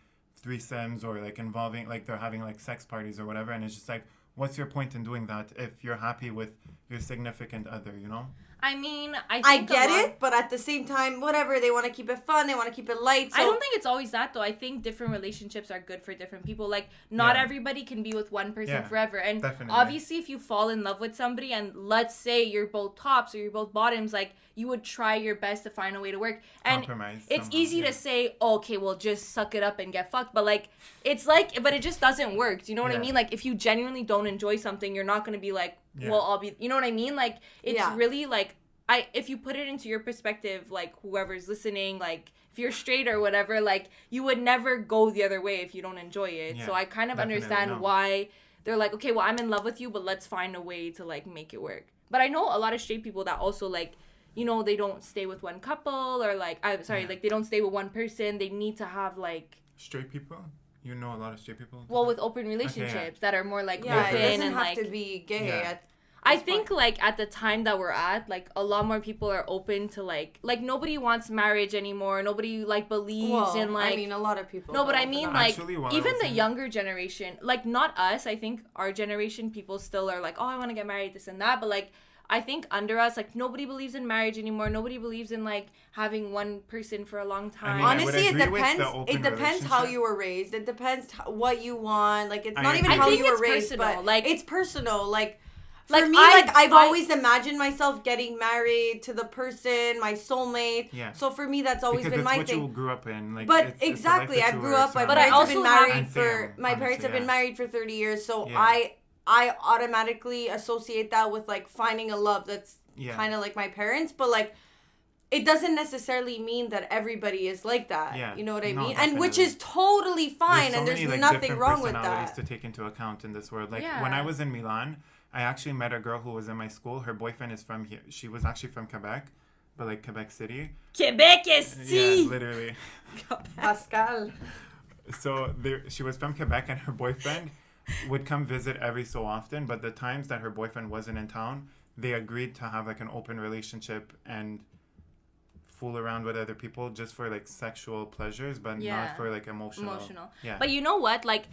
threesomes or, like, involving, like, they're having, like, sex parties or whatever. And it's just like, what's your point in doing that if you're happy with your significant other, you know? I mean, I I think get it, but at the same time, whatever. They want to keep it fun. They want to keep it light. So. I don't think it's always that, though. I think different relationships are good for different people. Like, not Yeah. everybody can be with one person Yeah, forever. And definitely. obviously, if you fall in love with somebody and let's say you're both tops or you're both bottoms, like, you would try your best to find a way to work. And Compromise it's somehow, easy yeah. to say, oh, okay, well, just suck it up and get fucked. But, like, it's like, but it just doesn't work. Do you know what I Yeah. mean? Like, if you genuinely don't enjoy something, you're not going to be like, Yeah. well, I'll be, you know what I mean? Like, it's Yeah. really like, if you put it into your perspective, like whoever's listening, like if you're straight or whatever, like you would never go the other way if you don't enjoy it. Yeah, So I kind of definitely, understand no. why they're like, okay, well, I'm in love with you, but let's find a way to like make it work. But I know a lot of straight people that also like, you know, they don't stay with one couple or like, I'm sorry, Yeah. like they don't stay with one person. They need to have like, Straight people? You know a lot of straight people? well, with open relationships yeah. that are more like Yeah, open it doesn't and have like. to be gay. Yeah. At I this think point. like at the time that we're at, like a lot more people are open to like nobody wants marriage anymore. Nobody like believes Well, in like I mean, a lot of people. no, but I don't, mean not- like Actually, while I even was the in- younger generation, like not us. I think our generation people still are like, oh, I want to get married, this and that. But like I think under us, like nobody believes in marriage anymore. Nobody believes in like having one person for a long time. mean, I would Honestly, it agree with depends. the open It depends how relationship. you were raised. It depends what you want. Like it's I not even agree. how I think you were it's raised, personal, but like- it's personal. Like for Like, me, I've I- always imagined myself getting married to the person, my soulmate. Yeah. So for me, that's always Because been it's my what thing. you grew up in. Like, But it's the life exactly, that I you grew were up. My But parents I have been also have- married And for same, my parents honestly, have been yeah. married for 30 years. So Yeah. I I automatically associate that with, like, finding a love that's kind of like my parents. But, like, it doesn't necessarily mean that everybody is like that. Yeah. You know what I mean? Definitely. And which is totally fine. There's so many, nothing wrong with that. Personalities to take into account in this world. Like, when I was in Milan, I actually met a girl who was in my school. Her boyfriend is from here. She was actually from Quebec, but, like, Quebec City. Quebec is Yeah, literally. Pascal. So she was from Quebec, and her boyfriend would come visit every so often. But the times that her boyfriend wasn't in town, they agreed to have, like, an open relationship and fool around with other people just for, like, sexual pleasures, but not for, like, emotional. Yeah. But you know what? Like,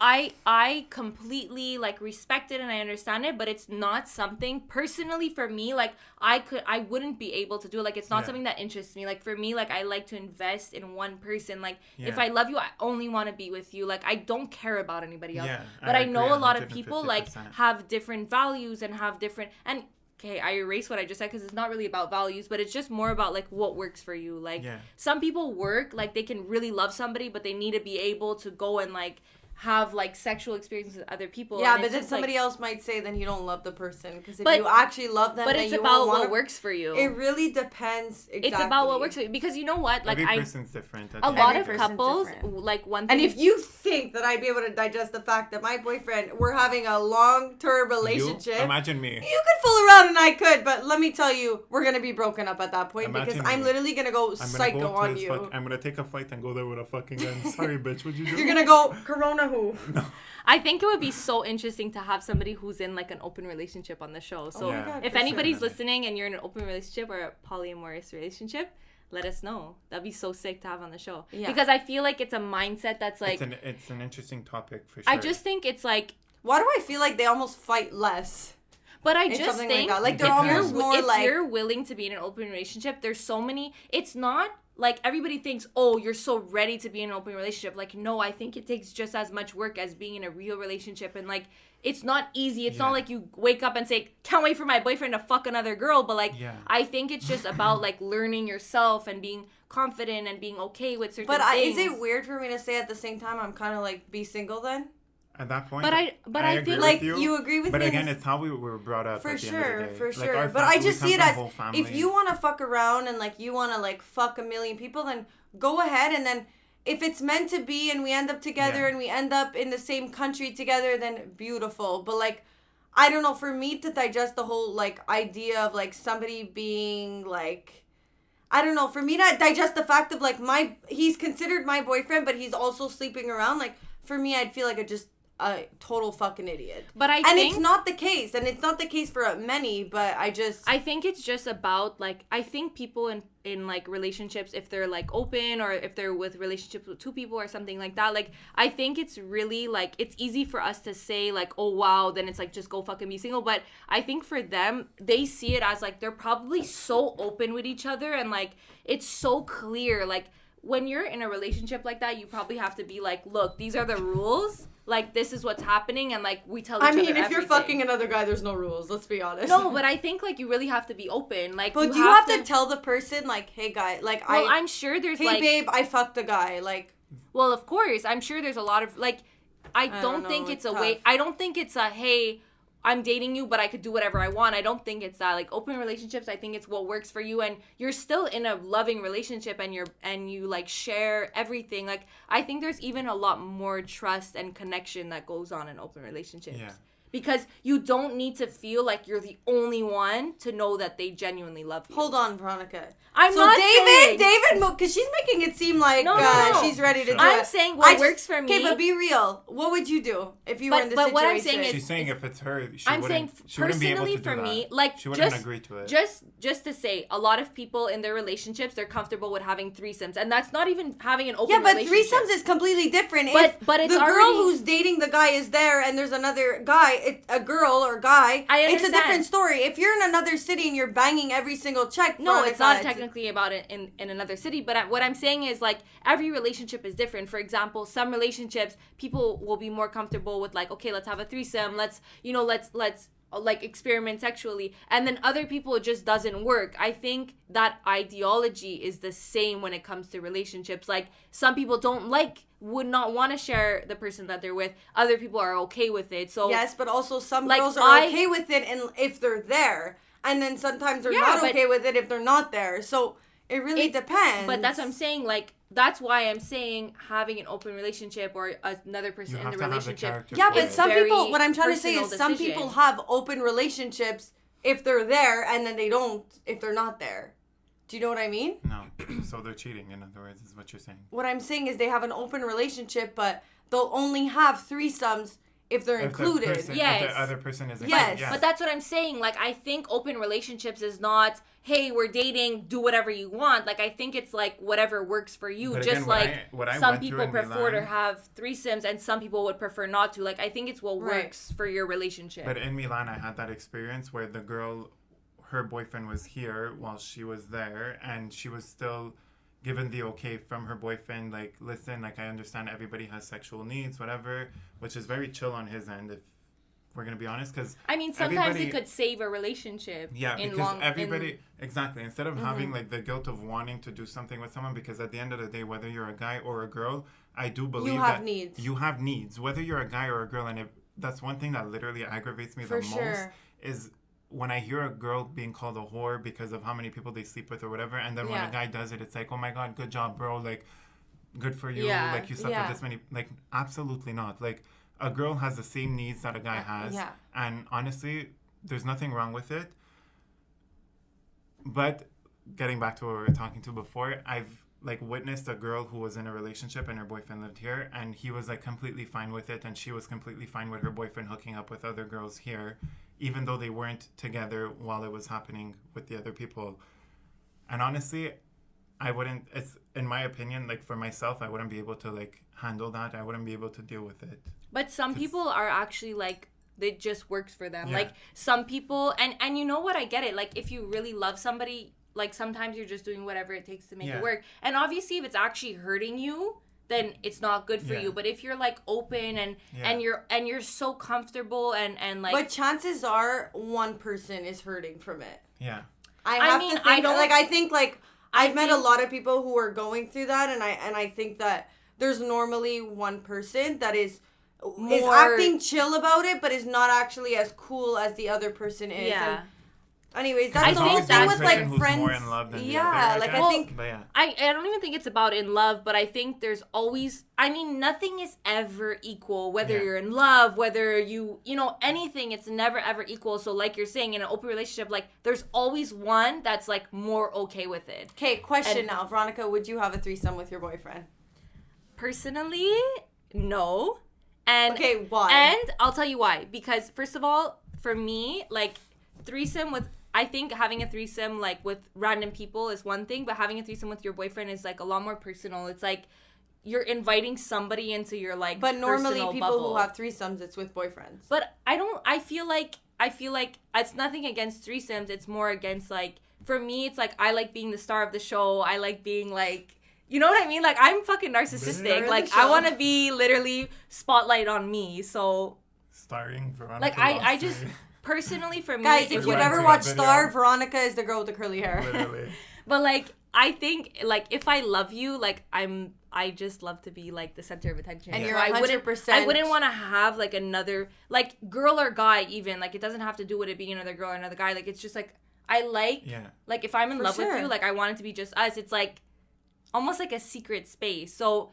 I completely, like, respect it and I understand it, but it's not something personally for me, like, I wouldn't be able to do it. Like, it's not something that interests me. Like, for me, like, I like to invest in one person. Like, if I love you, I only want to be with you. Like, I don't care about anybody else. But I know a lot of people, like, have different values and have different, and okay, I erase what I just said because it's not really about values, but it's just more about, like, what works for you. Like, some people work, like, they can really love somebody, but they need to be able to go and, like, have, like, sexual experiences with other people. Yeah, but then somebody else might say then you don't love the person. Because if you actually love them, but then it's you about what works for you. It really depends. Exactly. It's about what works for you. Because you know what? Like, every person's different. A lot of couples, like, one thing. And if you think that I'd be able to digest the fact that my boyfriend, we're having a long-term relationship. Imagine me. You could fool around and I could, but let me tell you, we're going to be broken up at that point. Because I'm literally going to go psycho on you. I'm going to take a flight and go there with a fucking gun. Sorry, bitch. What'd you do? You're going to go, Corona who? No. I think it would be so interesting to have somebody who's in, like, an open relationship on the show. So if anybody's listening and you're in an open relationship or a polyamorous relationship, let us know. That'd be so sick to have on the show. Yeah. Because I feel like it's a mindset that's, like... It's an interesting topic, for sure. I just think it's, like... Why do I feel like they almost fight less? But I just think... Like they're almost more if you're willing to be in an open relationship, there's so many... It's not... Like, everybody thinks, oh, you're so ready to be in an open relationship. Like, no, I think it takes just as much work as being in a real relationship. And, like, it's not easy. It's not like you wake up and say, can't wait for my boyfriend to fuck another girl. But, like, I think it's just about, like, learning yourself and being confident and being okay with certain things. Is it weird for me to say at the same time I'm kind of, like, be single then? At that point, but I feel like you agree with me. But again, it's how we were brought up. For sure. But I just see it as if you want to fuck around and, like, you want to, like, fuck a million people, then go ahead. And then if it's meant to be and we end up together and we end up in the same country together, then beautiful. But, like, I don't know, for me to digest the whole, like, idea of, like, somebody being, like, I don't know, for me to digest the fact of, like, he's considered my boyfriend, but he's also sleeping around, like, for me, I'd feel like a total fucking idiot. But it's not the case, and it's not the case for many, but I think it's just about, like, I think people in like relationships, if they're, like, open or if they're with relationships with two people or something like that, like, I think it's really, like, it's easy for us to say, like, oh wow, then it's like just go fucking be single. But I think for them, they see it as, like, they're probably so open with each other and, like, it's so clear. Like, when you're in a relationship like that, you probably have to be like, look, these are the rules. Like, this is what's happening, and, like, we tell each other everything. I mean, if you're fucking another guy, there's no rules. Let's be honest. No, but I think, like, you really have to be open. Like, but do you have to tell the person, like, hey, guy, like, well, I'm sure there's, hey, like... Hey, babe, I fucked a guy, like... Well, of course. I'm sure there's a lot of, like, I don't think it's a way... I don't think it's a, hey... I'm dating you, but I could do whatever I want. I don't think it's that. Like, open relationships, I think it's what works for you, and you're still in a loving relationship, and you like share everything. Like, I think there's even a lot more trust and connection that goes on in open relationships. Yeah. Because you don't need to feel like you're the only one to know that they genuinely love you. Hold on, Veronica. David, because she's making it seem like she's ready to do it. I'm saying what works for me. Okay, but be real. What would you do if you were in this situation? But what I'm saying is... She's saying if it's her, I'm saying personally for me, like, she wouldn't agree to it. Just to say, a lot of people in their relationships, they're comfortable with having threesomes. And that's not even having an open relationship. Yeah, but threesomes is completely different. But it's the girl who's dating the guy is there and there's another guy, a girl or guy, it's a different story. If you're in another city and you're banging every single check, no, it's not technically about it in another city. But what I'm saying is, like, every relationship is different. For example, some relationships, people will be more comfortable with, like, okay, let's have a threesome. Let's like experiment sexually, and then other people it just doesn't work. I think that ideology is the same when it comes to relationships. Like, some people don't like would not want to share the person that they're with. Other people are okay with it. So yes, but also some girls are okay with it and if they're there, and then sometimes they're not okay with it if they're not there. So it really depends. But that's what I'm saying. Like, that's why I'm saying having an open relationship or another person in the relationship. Yeah, but some people, what I'm trying to say is some people have open relationships if they're there and then they don't if they're not there. Do you know what I mean? No. So they're cheating, in other words, is what you're saying. What I'm saying is they have an open relationship, but they'll only have threesomes if they're included. If the other person is included. Yes. But that's what I'm saying. Like, I think open relationships is not, hey, we're dating, do whatever you want. Like, I think it's like whatever works for you. But just again, some people prefer to have threesomes and some people would prefer not to. Like, I think it's what works for your relationship. But in Milan, I had that experience where the girl, her boyfriend was here while she was there, and she was still given the okay from her boyfriend, like, listen, like, I understand everybody has sexual needs, whatever, which is very chill on his end, if we're going to be honest, because I mean, sometimes it could save a relationship. Yeah, because everybody, exactly, instead of having, like, the guilt of wanting to do something with someone, because at the end of the day, whether you're a guy or a girl, I do believe you have needs, whether you're a guy or a girl, and that's one thing that literally aggravates me the most, is when I hear a girl being called a whore because of how many people they sleep with or whatever, and then when a guy does it, it's like, oh my God, good job, bro. Like, good for you. Yeah. Like, you slept with this many. Like, absolutely not. Like, a girl has the same needs that a guy has. Yeah. And honestly, there's nothing wrong with it. But getting back to what we were talking to before, I've, like, witnessed a girl who was in a relationship and her boyfriend lived here, and he was, like, completely fine with it, and she was completely fine with her boyfriend hooking up with other girls here, even though they weren't together while it was happening with the other people. And honestly, I wouldn't, it's, in my opinion, like, for myself, I wouldn't be able to, like, handle that. I wouldn't be able to deal with it. But some people are actually, like, it just works for them. Yeah. Like, some people, and you know what, I get it. Like, if you really love somebody, like, sometimes you're just doing whatever it takes to make it work. And obviously, if it's actually hurting you, then it's not good for you. But if you're, like, open and you're so comfortable and like, but chances are one person is hurting from it. Yeah. I think I've met a lot of people who are going through that, and I think that there's normally one person that is acting chill about it, but is not actually as cool as the other person is. Yeah. Anyways, that's the whole thing with, like, friends. More in love than the other, like, I think. Yeah. I don't even think it's about in love, but I think there's always, I mean, nothing is ever equal, whether you're in love, whether you know, anything, it's never ever equal. So, like you're saying, in an open relationship, like, there's always one that's, like, more okay with it. Okay, question now. Veronica, would you have a threesome with your boyfriend? Personally, no. And okay, why? And I'll tell you why. Because, first of all, for me, like, threesome with, I think having a threesome, like, with random people is one thing, but having a threesome with your boyfriend is, like, a lot more personal. It's like you're inviting somebody into your, like, but normally people bubble. Who have threesomes, it's with boyfriends. But I feel like it's nothing against threesomes. It's more against, like, for me, it's like I like being the star of the show. I like being, like, you know what I mean? Like, I'm fucking narcissistic. Like, I want to be literally spotlight on me. So starring Veronica. Like, I just personally, for me, guys, if you've ever watched Star, Veronica is the girl with the curly hair. Literally. But, like, I think, like, if I love you, like, I just love to be, like, the center of attention. And you're 100%. I wouldn't want to have, like, another, like, girl or guy even. Like, it doesn't have to do with it being another girl or another guy. Like, it's just, like, I like, like, if I'm in love with you, like, I want it to be just us. It's, like, almost like a secret space. So,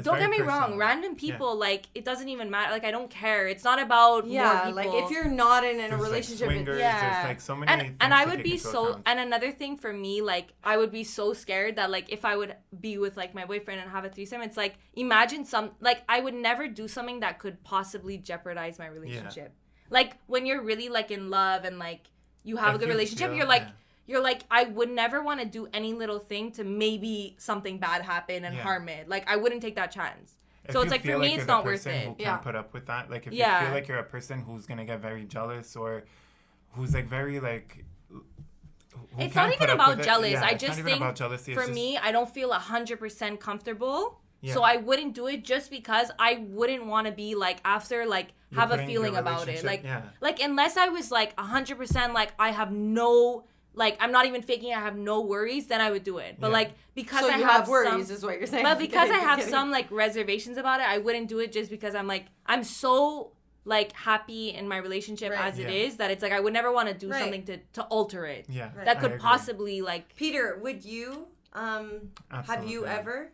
don't get me wrong, random people, like, it doesn't even matter. Like, I don't care. It's not about more people. Like, if you're not in a relationship, like swingers, there's, like, so many things and I would be so account. And another thing for me, like, I would be so scared that, like, if I would be with, like, my boyfriend and have a threesome, it's like, imagine I would never do something that could possibly jeopardize my relationship. Like, when you're really, like, in love and, like, you have a good relationship, you're like, I would never want to do any little thing to maybe something bad happen and harm it. Like, I wouldn't take that chance. So it's like, for me, it's not worth it. Who can't put up with that. Like, if you feel like you're a person who's going to get very jealous or who's, like, very, like, it's not even about jealous. I just think, for me, I don't feel 100% comfortable. Yeah. So I wouldn't do it just because I wouldn't want to be, like, after, like, have a feeling about it. Like, like, unless I was, like, 100%, like, I have no like I'm not even faking it, I have no worries, then I would do it. But like because so I you have worries is what you're saying. But because I have some like reservations about it, I wouldn't do it just because I'm like I'm so like happy in my relationship as it is that it's like I would never want to do something to alter it. Yeah. That could possibly like Peter, would you have you ever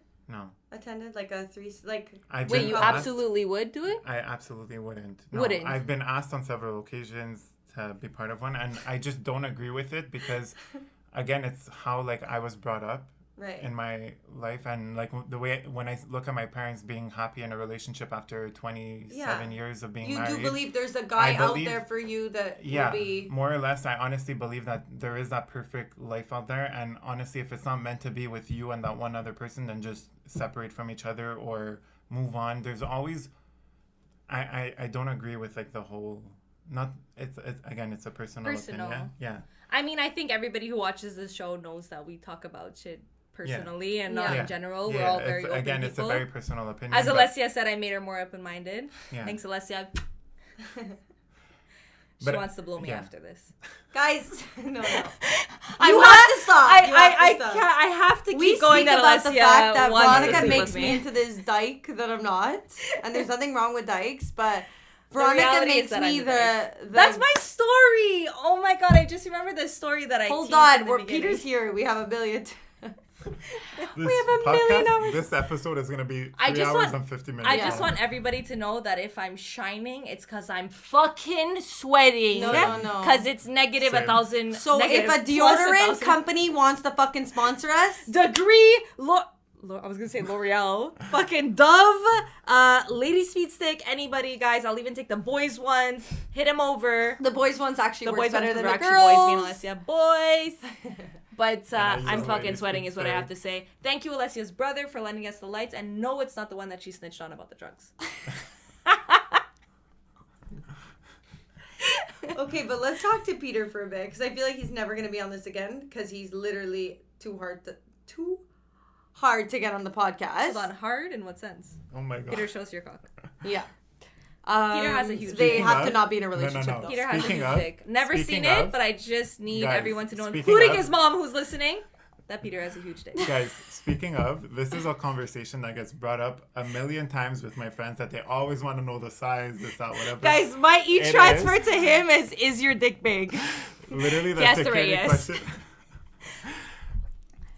attended like a wait, you absolutely would do it? I absolutely wouldn't. No, wouldn't. I've been asked on several occasions to be part of one, and I just don't agree with it because again, it's how like I was brought up in my life, and like the way when I look at my parents being happy in a relationship after 27 years of being married. You do believe there's a guy out there for you that will be... more or less. I honestly believe that there is that perfect life out there, and honestly, if it's not meant to be with you and that one other person, then just separate from each other or move on. There's always... I don't agree with like the whole... Not it's again, it's a personal opinion. Yeah. I mean, I think everybody who watches this show knows that we talk about shit personally and not in general. We're all very open people. It's a very personal opinion. As Alessia said, I made her more open-minded. Yeah. Thanks, Alessia. She wants to blow me after this. Guys, no. You have to stop. I have to keep going. We speak about the fact that Veronica makes me into this dyke that I'm not. And there's nothing wrong with dykes, but... Veronica makes me the... That's my story! Oh my god, I just remember the story that I Hold on, where Peter's here, we have a billion... This episode is going to be 3 hours and 50 minutes. I just want everybody to know that if I'm shining, it's because I'm fucking sweating. No. Because it's negative 1,000. So if a deodorant company wants to fucking sponsor us... Degree... I was gonna say L'Oreal, fucking Dove, Lady Speed Stick, anybody, guys. I'll even take the boys ones. Hit them over. The boys ones actually works better than the girls. Boys, me and Alessia, boys. But I'm fucking sweating is what I have to say. Thank you, Alessia's brother, for lending us the lights. And no, it's not the one that she snitched on about the drugs. Okay, but let's talk to Peter for a bit because I feel like he's never gonna be on this again because he's literally too hard to get on the podcast. Hold on, hard in what sense? Oh my god. Peter, show us your cock. Yeah. Peter has a huge They have to not be in a relationship no. Peter has a huge dick. Never seen it, but I just need everyone to know, including including his mom who's listening, that Peter has a huge dick. Guys, speaking of, this is a conversation that gets brought up a million times with my friends that they always want to know the size, this, that, whatever. Guys, my transfer to him is your dick big? Literally, that's the question.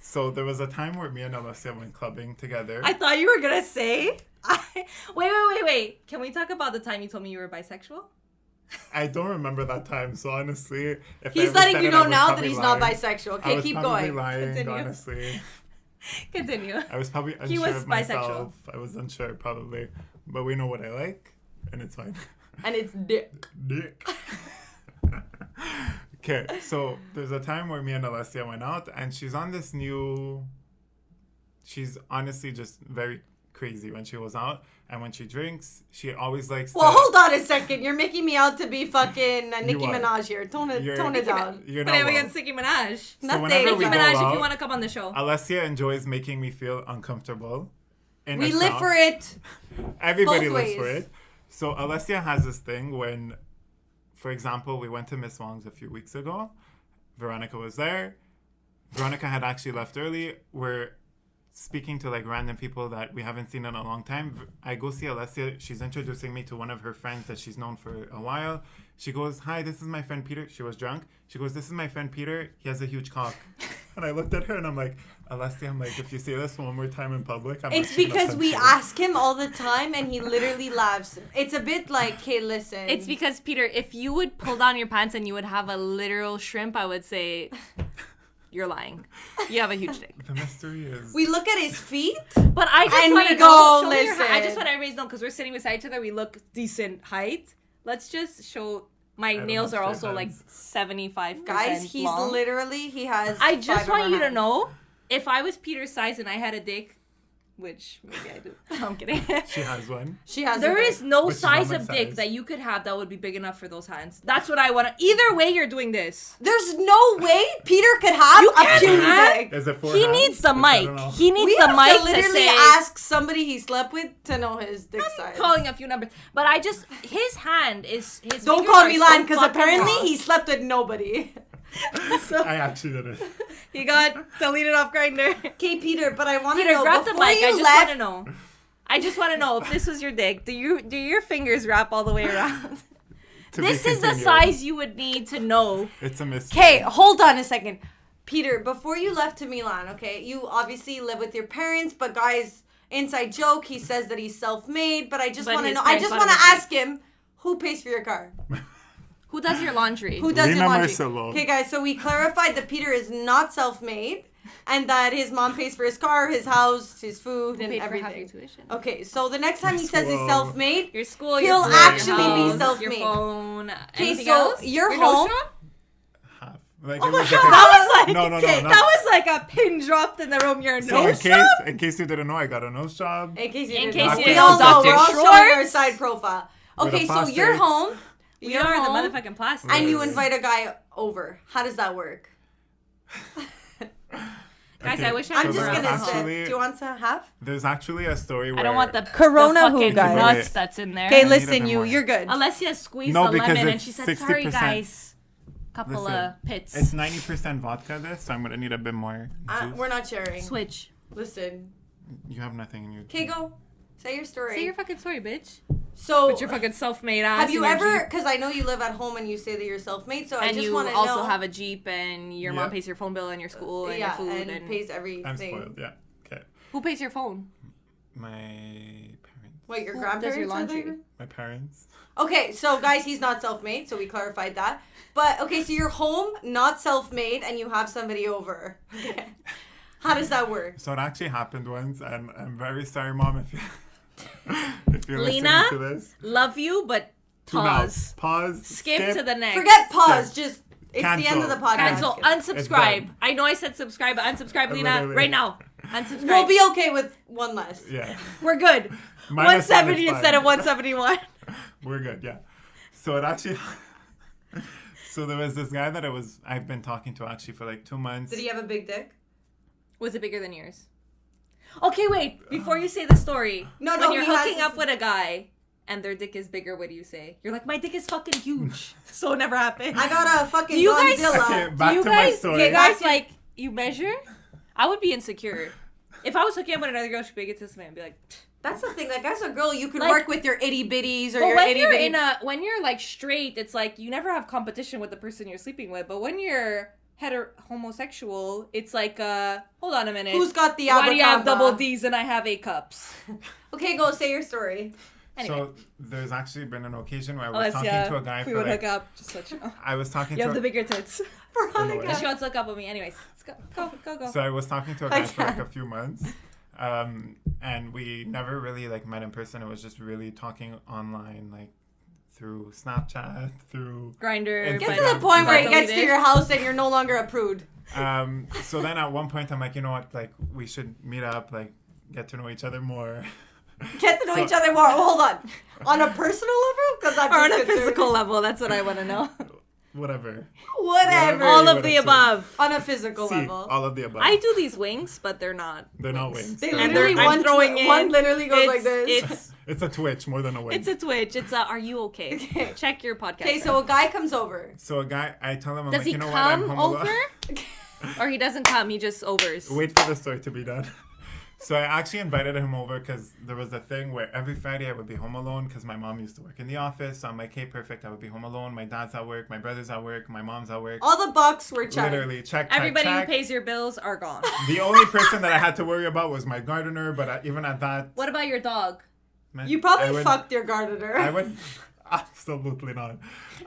So there was a time where me and Alessia went clubbing together. I thought you were going to say... Wait. Can we talk about the time you told me you were bisexual? I don't remember that time, so honestly... He's letting you know now that he's not bisexual. Okay, keep going. Lying, Continue. Honestly. Continue. I was probably unsure of myself. I was unsure, probably. But we know what I like, and it's fine. And it's dick. Dick. Okay, so there's a time where me and Alessia went out, and she's on this new... She's honestly just very crazy when she was out, and when she drinks, she always likes Well, hold on a second. You're making me out to be fucking Nicki Minaj here. Tone it down. You're but not I'm against Nicki Minaj. So Nothing. Nicki Minaj, if you want to come on the show. Alessia enjoys making me feel uncomfortable. We live for it. Everybody lives for it. So Alessia has this thing when... For example, we went to Miss Wong's a few weeks ago. Veronica was there. Veronica had actually left early. We're speaking to like random people that we haven't seen in a long time. I go see Alessia. She's introducing me to one of her friends that she's known for a while. She goes, "Hi, this is my friend Peter." She was drunk. She goes, "This is my friend Peter. He has a huge cock." And I looked at her and I'm like, Alessia, I'm like, if you say this one more time in public, It's because we ask him all the time and he literally laughs. It's a bit like, hey, listen. It's because, Peter, if you would pull down your pants and you would have a literal shrimp, I would say you're lying. You have a huge dick. The mystery is... We look at his feet. But I just want to go, listen. I just want everybody to know, because we're sitting beside each other, we look decent height. Let's just show... My nails are also like 75% Guys, he's long. Literally, he has... I just want you to know, if I was Peter's size and I had a dick, which maybe I do. No, I'm kidding. She has one. There is no size of dick that you could have that would be big enough for those hands. That's what I want to... Either way, you're doing this. There's no way Peter could have a puny dick. Is it he needs the mic. He needs the mic to literally say... ask somebody he slept with to know his dick size. I'm calling a few numbers. But I just... His hand is... His Don't call me lying, because apparently he slept with nobody. I actually did it. He got deleted off Grindr. Okay, Peter, but I want to Peter, know grab the before mic. you I just left. want to know. I just want to know if this was your dick. Do your fingers wrap all the way around? This is the size you would need to know. It's a mystery. Okay, hold on a second. Peter, before you left to Milan, okay, you obviously live with your parents, but guys, inside joke, he says that he's self-made, but I just want to know, I just want to ask him, who pays for your car? Who does your laundry? Who does your laundry? Marcelo. Okay, guys, so we clarified that Peter is not self-made, and that his mom pays for his car, his house, his food, and everything. Okay, so the next time he says he's self-made, your school, he'll your actually house, be self-made. Your phone, okay, anything so else? your home. Half. Like, Oh it my was god, like a- that was like No. That was like a pin dropped in the room. Your So nose job? in case you didn't know, I got a nose job. In case you In didn't case know. you We didn't all know, know. We're all Dr. showing our Schwartz. side profile. With Okay, a so you're prostate. home. We You're are home, the motherfucking plastic. and you Yes. invite a guy over. How does that work? Guys, Okay, I wish I I'm was just around gonna the say. home. actually- Do you want to have? There's actually a story where I don't want the Corona the who, fucking guys? nuts that's in there. Okay, I need a listen, bit you. more. You're good. Alessia squeezed No, the because lemon and it's she said, "Sorry, 60%. guys, couple Listen, of pits." It's 90% vodka this, so I'm gonna need a bit more juice. We're not sharing. Switch. Listen. You have nothing in your. Okay, go. Say your story. Say your fucking story, bitch. So, With your fucking self-made ass. have you and your ever? Jeep. Because I know you live at home and you say that you're self-made. So I And just you want to also know. have a Jeep, and your mom Yeah. pays your phone bill and your school and yeah, your food and pays everything. I'm spoiled. Yeah. Okay. Who pays your phone? My parents. What, your Who grandparents? does your are laundry? there? My parents. Okay, so guys, he's not self-made, so we clarified that. But okay, so you're home, not self-made, and you have somebody over. Okay. How does that work? So it actually happened once, and I'm very sorry, Mom, if you if you're Lena? listening to this. Love you, but pause. Pause. Skip to the next. Forget pause. Skip. Just it's the end of the Cancel. podcast. Cancel. It's Unsubscribe. done. I know I said subscribe, but unsubscribe, Lena, Literally. right now. Unsubscribe. We'll be okay with one less. Yeah. We're good. Minus 170 1 is instead of fine. 171. We're good, yeah. So it actually so there was this guy that I've been talking to actually for like 2 months. Did he have a big dick? Was it bigger than yours? Okay, wait. Before you say the story. No, when no, you're he has hooking this- up with a guy and their dick is bigger, what do you say? You're like, my dick is fucking huge. So it never happened. I got a fucking Do you guys- Godzilla. Okay, back do you to guys, my story. do you guys like, you measure? I would be insecure. If I was hooking up with another girl, she'd be like, this man, I'd be like, That's the thing. Like, as a girl, you can Like- work with your itty bitties or but your when itty you're bitty. when you're like straight, it's like you never have competition with the person you're sleeping with. But when you're homosexual, it's like, hold on a minute. Who's got the Why do you have abacaba? double D's and I have A cups? Okay, go say your story. Anyway. So there's actually been an occasion where I was talking to a guy if we for would like hook up, just let you know. I was talking You to have the bigger tits. Anyway. And she wants to hook up with me. Anyways, let's go. So I was talking to a guy for like a few months. And we never really like met in person. It was just really talking online, like through Snapchat, through Grindr. Get But- to the point where it But gets to deleted. your house and you're no longer a prude. so then at one point I'm like, you know what, like we should meet up, like get to know each other more. Get to know So- each other more. Hold on. On a personal level? Because I'm Or on just a concerned. physical level, that's what I want to know. Whatever. Whatever. All you of would the assume. above. On a physical See, level. all of the above. I do these wings, but they're not. They're not wings. They They're- literally I'm one throwing in. one literally goes like It's- this. It's a twitch more than a wing. It's a twitch. It's a, are you okay? Okay. Check your podcast. Okay, so a guy comes over. So a guy, I tell him, I'm does like, he you know what, I'm come home alone. over? Or he doesn't come, he just overs. Wait for the story to be done. So I actually invited him over because there was a thing where every Friday I would be home alone because my mom used to work in the office. So I'm like, hey, perfect. I would be home alone. My dad's at work. My brother's at work. My mom's at work. All the bucks were checked. Literally, check. Everybody check. who pays your bills are gone. The only person that I had to worry about was my gardener. But even at that, What about your dog? man, You probably I would- fucked your gardener. I would absolutely not.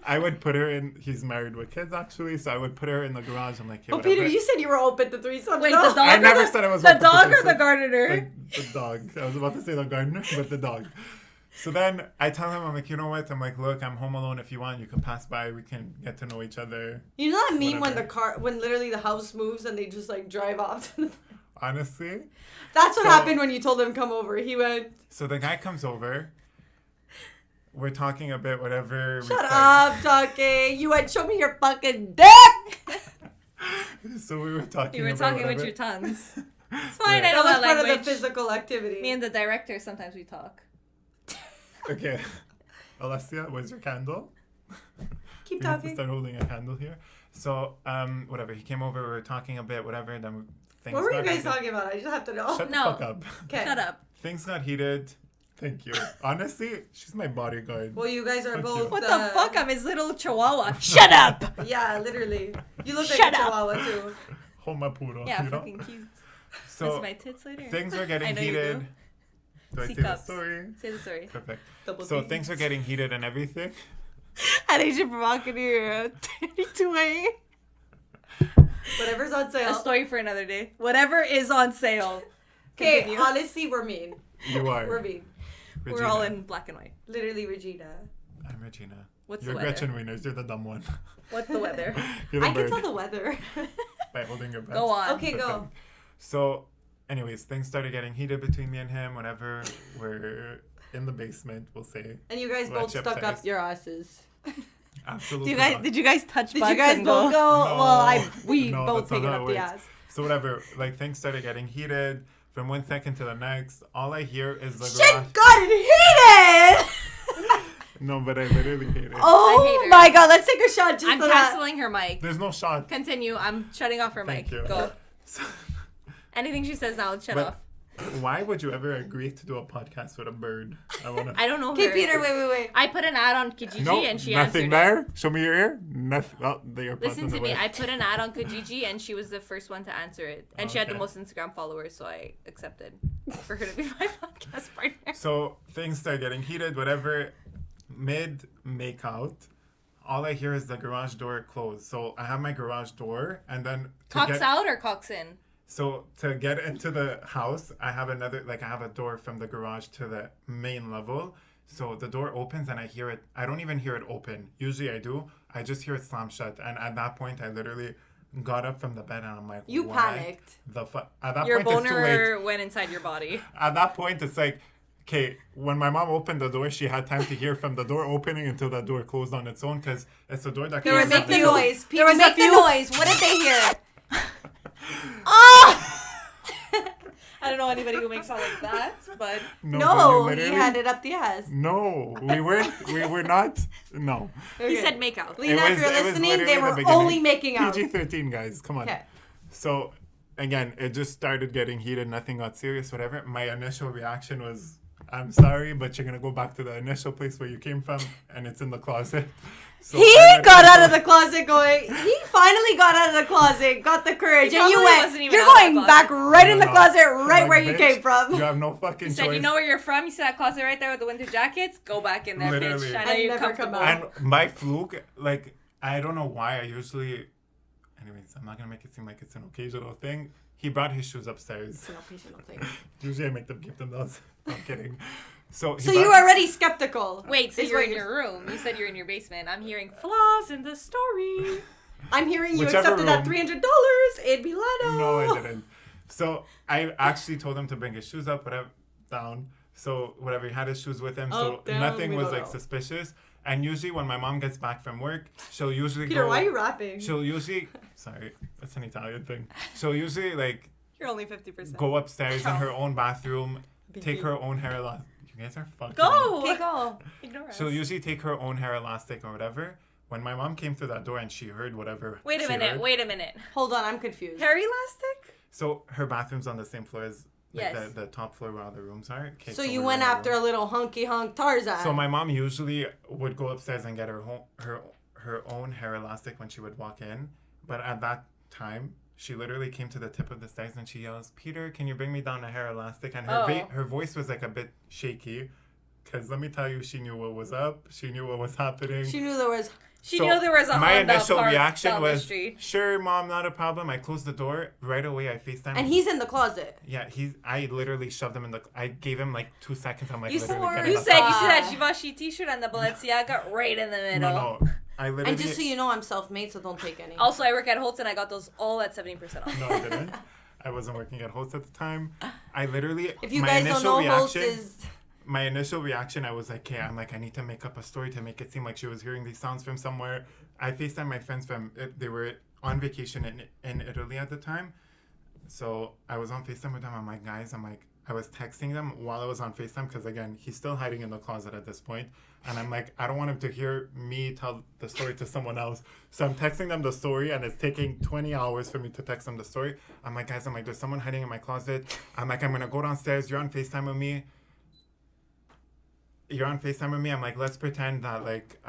I would put her in. He's married with kids actually, so I would put her in the garage. I'm like, hey, Oh, whatever. Peter, you said you were open to threesomes. Wait, no? the dog I or never the, said I was the open to dog or threesomes. the gardener? Like, the dog. I was about to say the gardener, but the dog. So then I tell him, I'm like, you know what? I'm like, look, I'm home alone. If you want, you can pass by. We can get to know each other. You know that meme Whatever. when literally the house moves and they just like drive off? Honestly. That's what So- happened when you told him come over. He went, So the guy comes over. We're talking a bit, whatever. we shut start- up, talking. You went, show me your fucking dick. So we were talking. You were about talking with whatever. your tongues. It's fine, Yeah. I know That was that part language. of the physical activity. Me and the director, sometimes we talk. Okay. Alessia, where's your candle? Keep we have to talking. start holding a candle here. So, whatever. He came over. We were talking a bit. Whatever. Then things. What were you got guys heated. talking about? I just have to know. Shut No. the fuck up. Okay. Shut up. Things got heated. Thank you. Honestly, she's my bodyguard. Well, you guys are Fuck both. you. What the fuck? I'm his little chihuahua. Shut up. Yeah, literally. You look like Shut a up. chihuahua too. Homa puro. Yeah, you know? fucking cute. So That's my tits later. things were I getting know you heated. do. Do I C say the cups. story? Say the story. Perfect. Double So D. things were getting heated and everything. At Asian Provocateur 32A. Whatever's on A sale. story for another day. Whatever is on sale. Okay, Continue. honestly, we're mean. You are. We're mean. Regina. We're all in black and white. Literally, Regina. I'm Regina. What's You're the weather? Gretchen Wieners. You're the dumb one. What's the weather? You're the I can bird tell the weather. by holding your breath. Go on. Okay, go. Perfect. So, anyways, things started getting heated between me and him. Whatever. We're in the basement, we'll say. And you guys Well, both stuck chipsticks. up your asses. Absolutely. not. Did you guys touch Did butts you guys and both go? No. Well, we No, both that's not take it how up it the works. ass. So whatever, like things started getting heated from one second to the next. All I hear is the Shit garage. got it heated! No, but I literally hate it. I hate Oh her. my god, let's take a shot just I'm for that. canceling her mic. There's no shot. Continue. I'm shutting off her Thank mic. you. Go. So, Anything she says now, shut But- off. why would you ever agree to do a podcast with a bird? I wanna. I don't know Okay, her. Peter, wait. I put an ad on Kijiji No, and she nothing answered it. there. Show me your ear. Nothing. Oh, the earplugs Listen in to the me. way. I put an ad on Kijiji and she was the first one to answer it. And she had the Okay. most Instagram followers, so I accepted for her to be my podcast partner. So things start getting heated. Whatever. Mid makeout, all I hear is the garage door close. So I have my garage door, and then to Cocks get- out or cocks in? So to get into the house, I have I have a door from the garage to the main level. So the door opens and I hear it. I don't even hear it open. Usually I do. I just hear it slam shut. And at that point, I literally got up from the bed and I'm like, You what panicked. The fuck? At that Your point, it's too late. boner went inside your body. At that point, it's like, okay, when my mom opened the door, she had time to hear from the door opening until the door closed on its own because it's a door that There closes was a Make the few- noise. there was a Make the few- noise. What did they hear? I don't know anybody who makes sound like that, but No, but he literally- had it up the ass. No, we weren't. We were not. No. he said make out. Lena, It if you're was listening, literally they the were beginning. only making out. PG-13, guys. Come on. Okay. So, again, it just started getting heated. Nothing got serious, whatever. My initial reaction was, I'm sorry, but you're going to go back to the initial place where you came from, and it's in the closet. So He I got literally out of the closet going, he finally got out of the closet, got the courage, He and you probably went, wasn't even you're out of the going closet. back right in the No, closet, right like, where you bitch, came from. You have no fucking He said, choice. you know where you're from? You see that closet right there with the winter jackets? Go back in there, Literally. bitch. I know And you're never come comfortable. out. And by fluke, like, I don't know why I usually... Anyways, I'm not going to make it seem like it's an occasional thing. He brought his shoes upstairs. It's an occasional thing. Usually I make them keep them down. I'm kidding. So, So you were already skeptical. Wait, so is you're what in your room. You said you're in your basement. I'm hearing flaws in the story. I'm hearing you Whichever accepted that room. $300 in Milano. No, I didn't. So I actually told him to bring his shoes up, whatever, down. So whatever, he had his shoes with him. So Up, down, nothing we was don't like know. suspicious. And usually when my mom gets back from work, she'll usually Peter, go. why are you rapping? She'll usually. Sorry, that's an Italian thing. She'll usually like You're only 50%. go upstairs in her own bathroom, take her own hair elastic. You guys are fucking. Go! Okay, go. Ignore us. She'll usually take her own hair elastic or whatever. When my mom came through that door and she heard whatever. Wait a she minute. heard, Wait a minute. Hold on, I'm confused. Hair elastic? So her bathroom's on the same floor as like Yes. the top floor where all the rooms are. Okay, So you we're went in our after room. a little hunky hunk Tarzan. So my mom usually would go upstairs and get her own hair elastic when she would walk in, but at that time she literally came to the tip of the stairs and she yells, "Peter, can you bring me down a hair elastic?" And her Oh. her voice was like a bit shaky, because let me tell you, she knew what was up. She knew what was happening. she knew there was. She So knew there was a my Honda initial parked reaction down the was, street. "Sure, mom, not a problem." I closed the door right away. I FaceTime. And he's in the closet. Yeah, I literally shoved him in the. I gave him like 2 seconds. I'm like, You, literally swore. get you in the said car. you see that Givenchy t-shirt and the Balenciaga right in the middle. No. I literally. And just so you know, I'm self-made, so don't take any. Also, I work at Holtz and I got those all at 70% off. No, I didn't. I wasn't working at Holtz at the time. I literally. If you my guys don't initial know, Holtz reaction. is... My initial reaction, I was like, okay, I need to make up a story to make it seem like she was hearing these sounds from somewhere. I FaceTime my friends from, they were on vacation in Italy at the time. So I was on FaceTime with them. I'm like, guys, I was texting them while I was on FaceTime because, again, he's still hiding in the closet at this point. And I'm like, I don't want him to hear me tell the story to someone else. So I'm texting them the story, and it's taking 20 hours for me to text them the story. I'm like, guys, there's someone hiding in my closet. I'm like, I'm going to go downstairs. You're on FaceTime with me. I'm like, let's pretend that, like,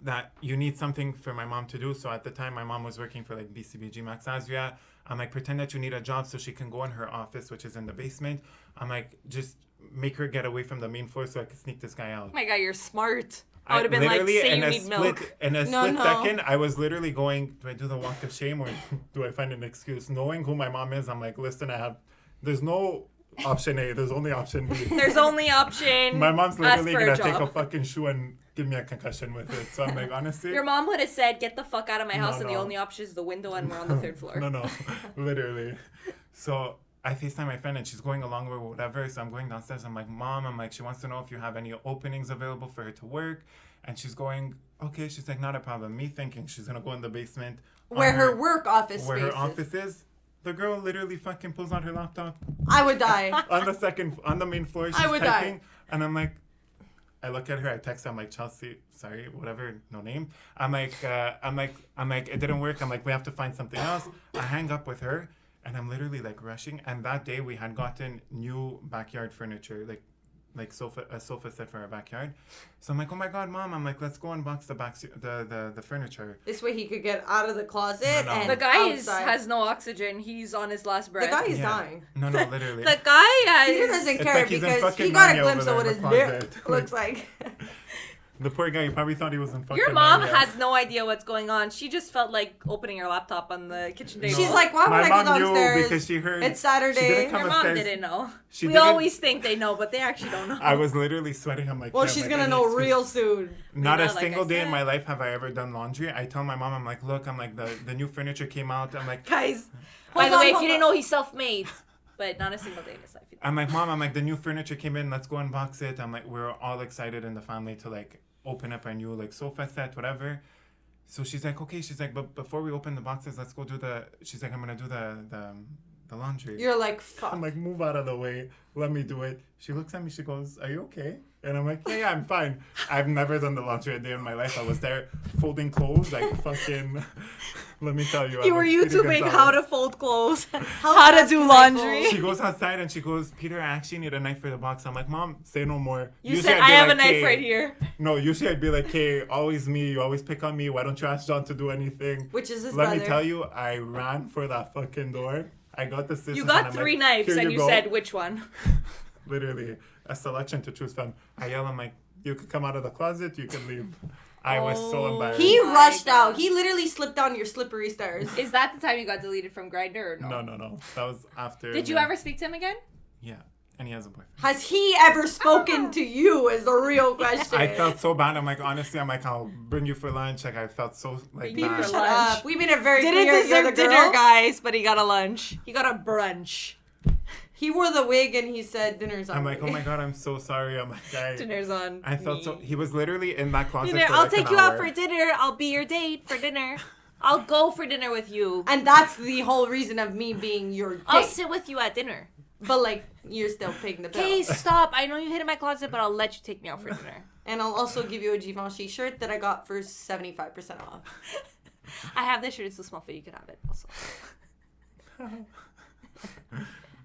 that you need something for my mom to do. So at the time, my mom was working for, like, BCBG Max Azria. I'm like, pretend that you need a job so she can go in her office, which is in the basement. I'm like, just make her get away from the main floor so I can sneak this guy out. Oh my God, you're smart. I would have been like, say you need milk. In a split second, I was literally going, do I do the walk of shame or do I find an excuse? Knowing who my mom is, I'm like, listen, there's no option A, there's only option B. There's only option. My mom's literally going to take a fucking shoe and give me a concussion with it. So I'm like, honestly. Your mom would have said, get the fuck out of my house, and the only option is the window, and we're on the 3rd floor. No, literally. So I FaceTime my friend, and she's going along with whatever. So I'm going downstairs. I'm like, Mom, she wants to know if you have any openings available for her to work. And she's going, okay. She's like, not a problem. Me thinking she's going to go in the basement. Where her work office Where space her office is. The girl literally fucking pulls out her laptop. I would die. on the main floor, she's typing. And I'm like, I look at her, I text her, I'm like, Chelsea, sorry, whatever, no name. I'm like, it didn't work. I'm like, we have to find something else. I hang up with her, and I'm literally like rushing. And that day we had gotten new backyard furniture, like a sofa set for our backyard. So I'm like, oh my God, Mom. I'm like, let's go unbox the furniture. This way he could get out of the closet. No. And the guy has no oxygen. He's on his last breath. The guy is dying. No, literally. The guy Peter doesn't care like because he got a glimpse of what his dick looks like. The poor guy, he probably thought he was in fucking Your mom has no idea what's going on. She just felt like opening her laptop on the kitchen table. She's like, why would I go downstairs? My mom knew because she heard. It's Saturday. Your mom didn't know. We always think they know, but they actually don't know. I was literally sweating. I'm like, well, she's going to know real soon. Not a single day in my life have I ever done laundry. I tell my mom, I'm like, look, the new furniture came out. I'm like, guys, by the way, if you didn't know, he's self-made. But not a single day in his life. I'm like, Mom, the new furniture came in. Let's go unbox it. I'm like, we're all excited in the family to, like, open up our new, like, sofa set, whatever. So she's like, okay. She's like, but before we open the boxes, let's go do she's like, I'm going to do the laundry. You're like, fuck. I'm like, move out of the way. Let me do it. She looks at me. She goes, are you okay? And I'm like, yeah, I'm fine. I've never done the laundry a day in my life. I was there folding clothes, like fucking, let me tell you. You were YouTubing how to fold clothes, how to do laundry. She goes outside and she goes, Peter, I actually need a knife for the box. I'm like, Mom, say no more. You said, I have a knife right here. No, usually I'd be like, hey, always me. You always pick on me. Why don't you ask John to do anything? Which is his brother. Let me tell you, I ran for that fucking door. I got the scissors. You got 3 knives and you said which one? Literally, a selection to choose from. I yell, I'm like, you could come out of the closet, you could leave. I was so embarrassed. He rushed out. He literally slipped down your slippery stairs. Is that the time you got deleted from Grindr or no? No. That was after. Did you ever speak to him again? Yeah. And he has a boyfriend. Has he ever spoken to you is the real question. I felt so bad. I'm like, honestly, I'll bring you for lunch. Like, I felt so, like, bad. Shut up. We made it very clear. Didn't deserve dinner, guys, but he got a lunch. He got a brunch. He wore the wig and he said, dinner's on I'm me. like, oh my God, I'm so sorry. I'm like, dinner's on I felt me. so, he was literally in that closet I'll take you out for dinner. I'll be your date for dinner. I'll go for dinner with you. And that's the whole reason of me being your date. I'll sit with you at dinner. But, like, you're still paying the bill. Okay, stop. I know you hid in my closet, but I'll let you take me out for dinner. And I'll also give you a Givenchy shirt that I got for 75% off. I have this shirt. It's so small fit. You can have it also.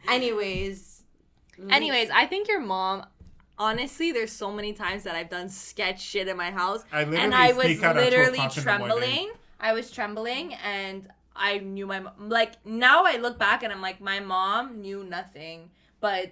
Anyways, I think your mom... Honestly, there's so many times that I've done sketch shit in my house. And I was literally trembling. I was trembling and... I knew my mom. Like, now I look back and I'm like, my mom knew nothing. But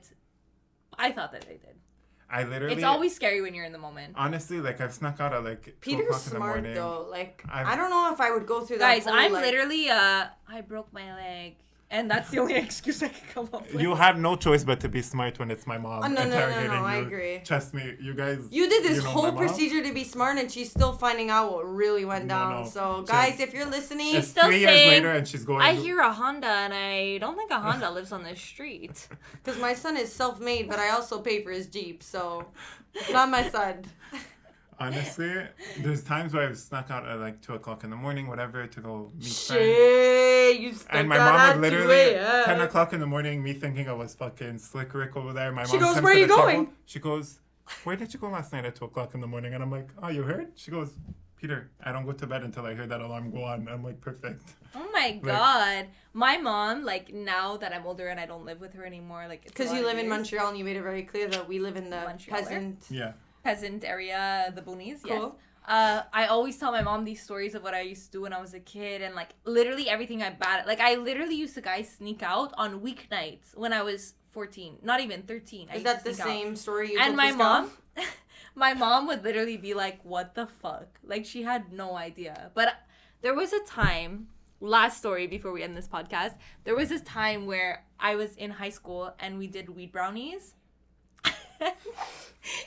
I thought that they did. It's always scary when you're in the moment. Honestly, like, I've snuck out at, like, 2 Peter's o'clock in the morning. smart, though. Like, I don't know if I would go through that. Guys, I'm literally, I broke my leg. And that's the only excuse I could come up with. You have no choice but to be smart when it's my mom interrogating you. I agree. Trust me, you guys. You did this whole procedure to be smart, and she's still finding out what really went down. No. So, guys, if you're listening, she's still 3 years later, and she's going. I hear a Honda, and I don't think a Honda lives on this street. Because my son is self-made, but I also pay for his Jeep, so it's not my son. Honestly, there's times where I've snuck out at like 2 o'clock in the morning, whatever, to go meet friends. Shit, you stuck And my out mom at would literally, 2 a.m. 10 o'clock in the morning, me thinking I was fucking Slick Rick over there. My She mom goes, comes "Where to you the table. going?" She goes, "Where did you go last night at 2 o'clock in the morning?" And I'm like, "Oh, you heard?" She goes, "Peter, I don't go to bed until I hear that alarm go on." I'm like, perfect. Oh my God. My mom, like, now that I'm older and I don't live with her anymore, like, Because you live in Montreal and you made it very clear that we live in the Montrealer? peasant area, the boonies, Cool. yes. I always tell my mom these stories of what I used to do when I was a kid and, like, literally everything I bad. Like, I literally used to sneak out on weeknights when I was 14. Not even 13. Is that the same story you and told my Pascal? mom... My mom would literally be like, what the fuck? Like, she had no idea. But there was a time, last story before we end this podcast, there was this time where I was in high school and we did weed brownies.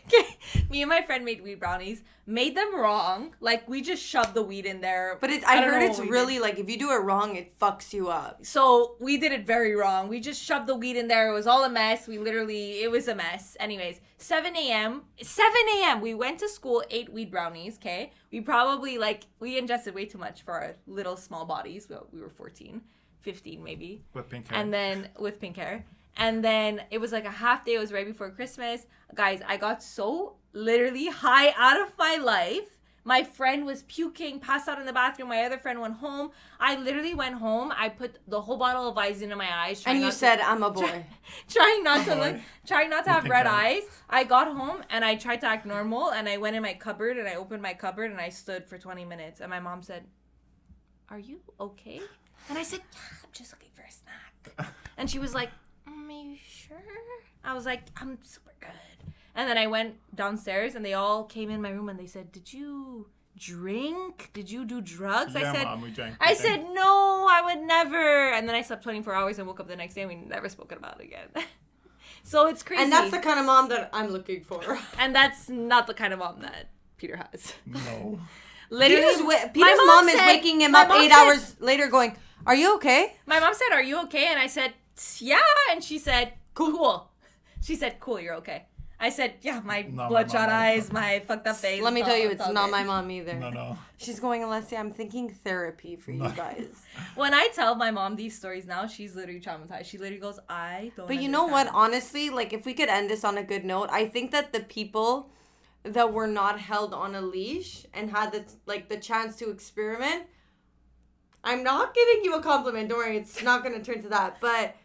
Okay, me and my friend made weed brownies, made them wrong. Like, we just shoved the weed in there. But I heard it's really, like, if you do it wrong, it fucks you up. So we did it very wrong. We just shoved the weed in there. It was all a mess. It was a mess. Anyways, 7 a.m., we went to school, ate weed brownies, okay? We probably, we ingested way too much for our little small bodies. Well, we were 14, 15 maybe. With pink hair. And then, with pink hair. And then it was like a half day. It was right before Christmas. Guys, I got so literally high out of my life. My friend was puking, passed out in the bathroom. My other friend went home. I literally went home. I put the whole bottle of Visine in my eyes. And you said, I'm a boy. Trying not to have red eyes. I got home and I tried to act normal. And I went in my cupboard and I opened my cupboard and I stood for 20 minutes. And my mom said, "Are you okay?" And I said, "Yeah, I'm just looking for a snack." And she was like, "Are you sure?" I was like, "I'm super good." And then I went downstairs and they all came in my room and they said, "Did you drink? Did you do drugs?" Yeah, I said, Mom, we drank. I said, "No, I would never." And then I slept 24 hours and woke up the next day and we never spoken about it again. So it's crazy. And that's the kind of mom that I'm looking for. And that's not the kind of mom that Peter has. No. Literally, Peter's mom is waking him up 8 hours later going, "Are you okay?" My mom said, "Are you okay?" And I said, "Yeah." And she said, "Cool." She said, "Cool, you're okay." I said, "Yeah, my bloodshot eyes, my fucked up face." Let me tell you, it's not my mom either. No. She's going, "Alessia, I'm thinking therapy for you guys." When I tell my mom these stories now, she's literally traumatized. She literally goes, "I don't." But you know what? Honestly, like, if we could end this on a good note, I think that the people that were not held on a leash and had the chance to experiment. I'm not giving you a compliment. Don't worry, it's not going to turn to that. But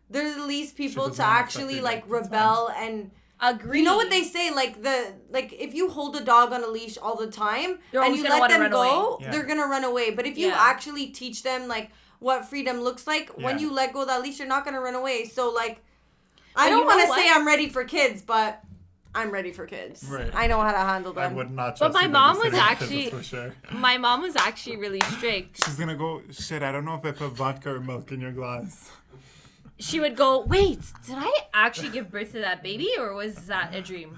there's at least people to actually rebel and agree. You know what they say? If you hold a dog on a leash all the time and you let them go, they're gonna run away. But if you actually teach them what freedom looks like, when you let go of that leash, you're not gonna run away. So I don't want to say I'm ready for kids, but I'm ready for kids. Right. I know how to handle them. I would not trust But my you mom was babysitting actually, kids, for sure. my mom was actually really strict. She's gonna go, "Shit, I don't know if I put vodka or milk in your glass." She would go, "Wait, did I actually give birth to that baby or was that a dream?"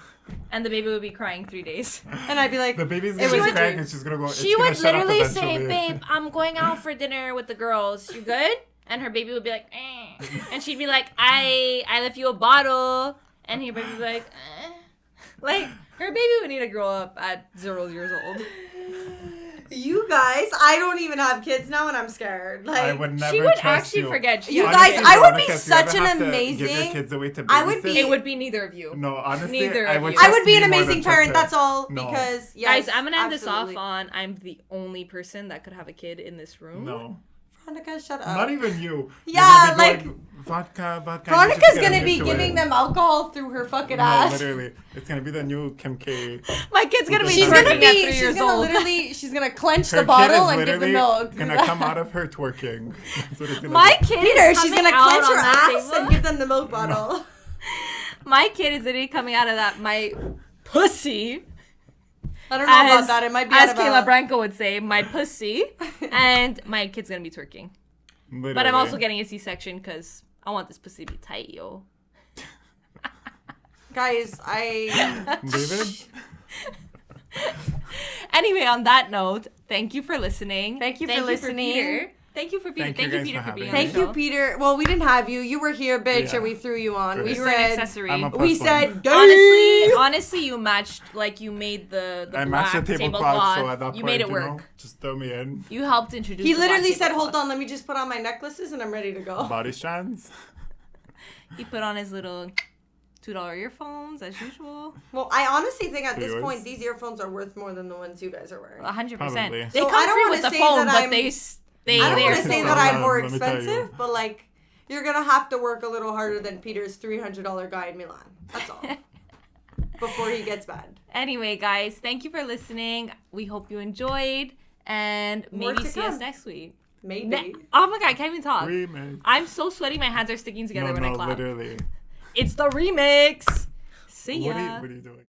And the baby would be crying 3 days. And I'd be like, "The baby's gonna be crying," and she's gonna go, she would literally say, "Babe, I'm going out for dinner with the girls. You good?" And her baby would be like, "Eh." And she'd be like, I left you a bottle." And her baby would be like, "Eh." Her baby would need to grow up at 0 years old. You guys, I don't even have kids now and I'm scared. I would never she would trust actually you. forget. You guys, I would be such an amazing. Give your kids away to babysit? I would be. It would be neither of you. No, honestly, Neither I of would. you. I would be an trust you more amazing than parent. trust That's all. No. Because yes, Guys, I'm gonna end this absolutely. off on I'm the only person that could have a kid in this room. No. Veronica, shut up. Not even you. Yeah, You're gonna be going, vodka. Veronica's gonna be giving them alcohol through her fucking ass. Literally, it's gonna be the new Kim K. My kid's gonna be She's twerking gonna be. at 3 She's years gonna old. literally. She's gonna clench Her the bottle kid is and give the literally milk. gonna come out of her twerking. That's what it's gonna My be. kid Peter, is she's coming gonna out clench on her that ass table. and give them the milk bottle. My kid is literally coming out of that my pussy. I don't know about that. It might be as out of Kayla Branco would say, my pussy, and my kid's gonna be twerking. Literally. But I'm also getting a C-section because I want this pussy to be tight, yo. Guys, David? Anyway, on that note, thank you for listening. Thank you for listening. Peter. Thank you for being. Thank you Peter, guys for for being having on Thank the you, show. Peter. Well, we didn't have you. You were here, bitch, Yeah. and we threw you on. Right. We You were an said, accessory. I'm a we plus said, one. gay. Honestly, you matched. Like you made the I matched black the tablecloth, so at that you point, made it you know, work. just throw me in. You helped introduce. He the black literally said, tablecloth. hold on, let me just put on my necklaces and I'm ready to go. Body strands. He put on his little $2 earphones as usual. Well, I honestly think at this Yours? point, these earphones are worth more than the ones you guys are wearing. 100%. Probably. They So come I don't free wanna with the say phone, that but I'm- they I don't they want are to say so that I'm loud, more let me tell you. expensive, but like, you're going to have to work a little harder than Peter's $300 guy in Milan. That's all. Before he gets bad. Anyway, guys, thank you for listening. We hope you enjoyed, and More maybe to see us come. next week. Maybe. Oh my god, I can't even talk. Remix. I'm so sweaty. My hands are sticking together No, when I clap. literally. It's the remix. See ya. What are you doing?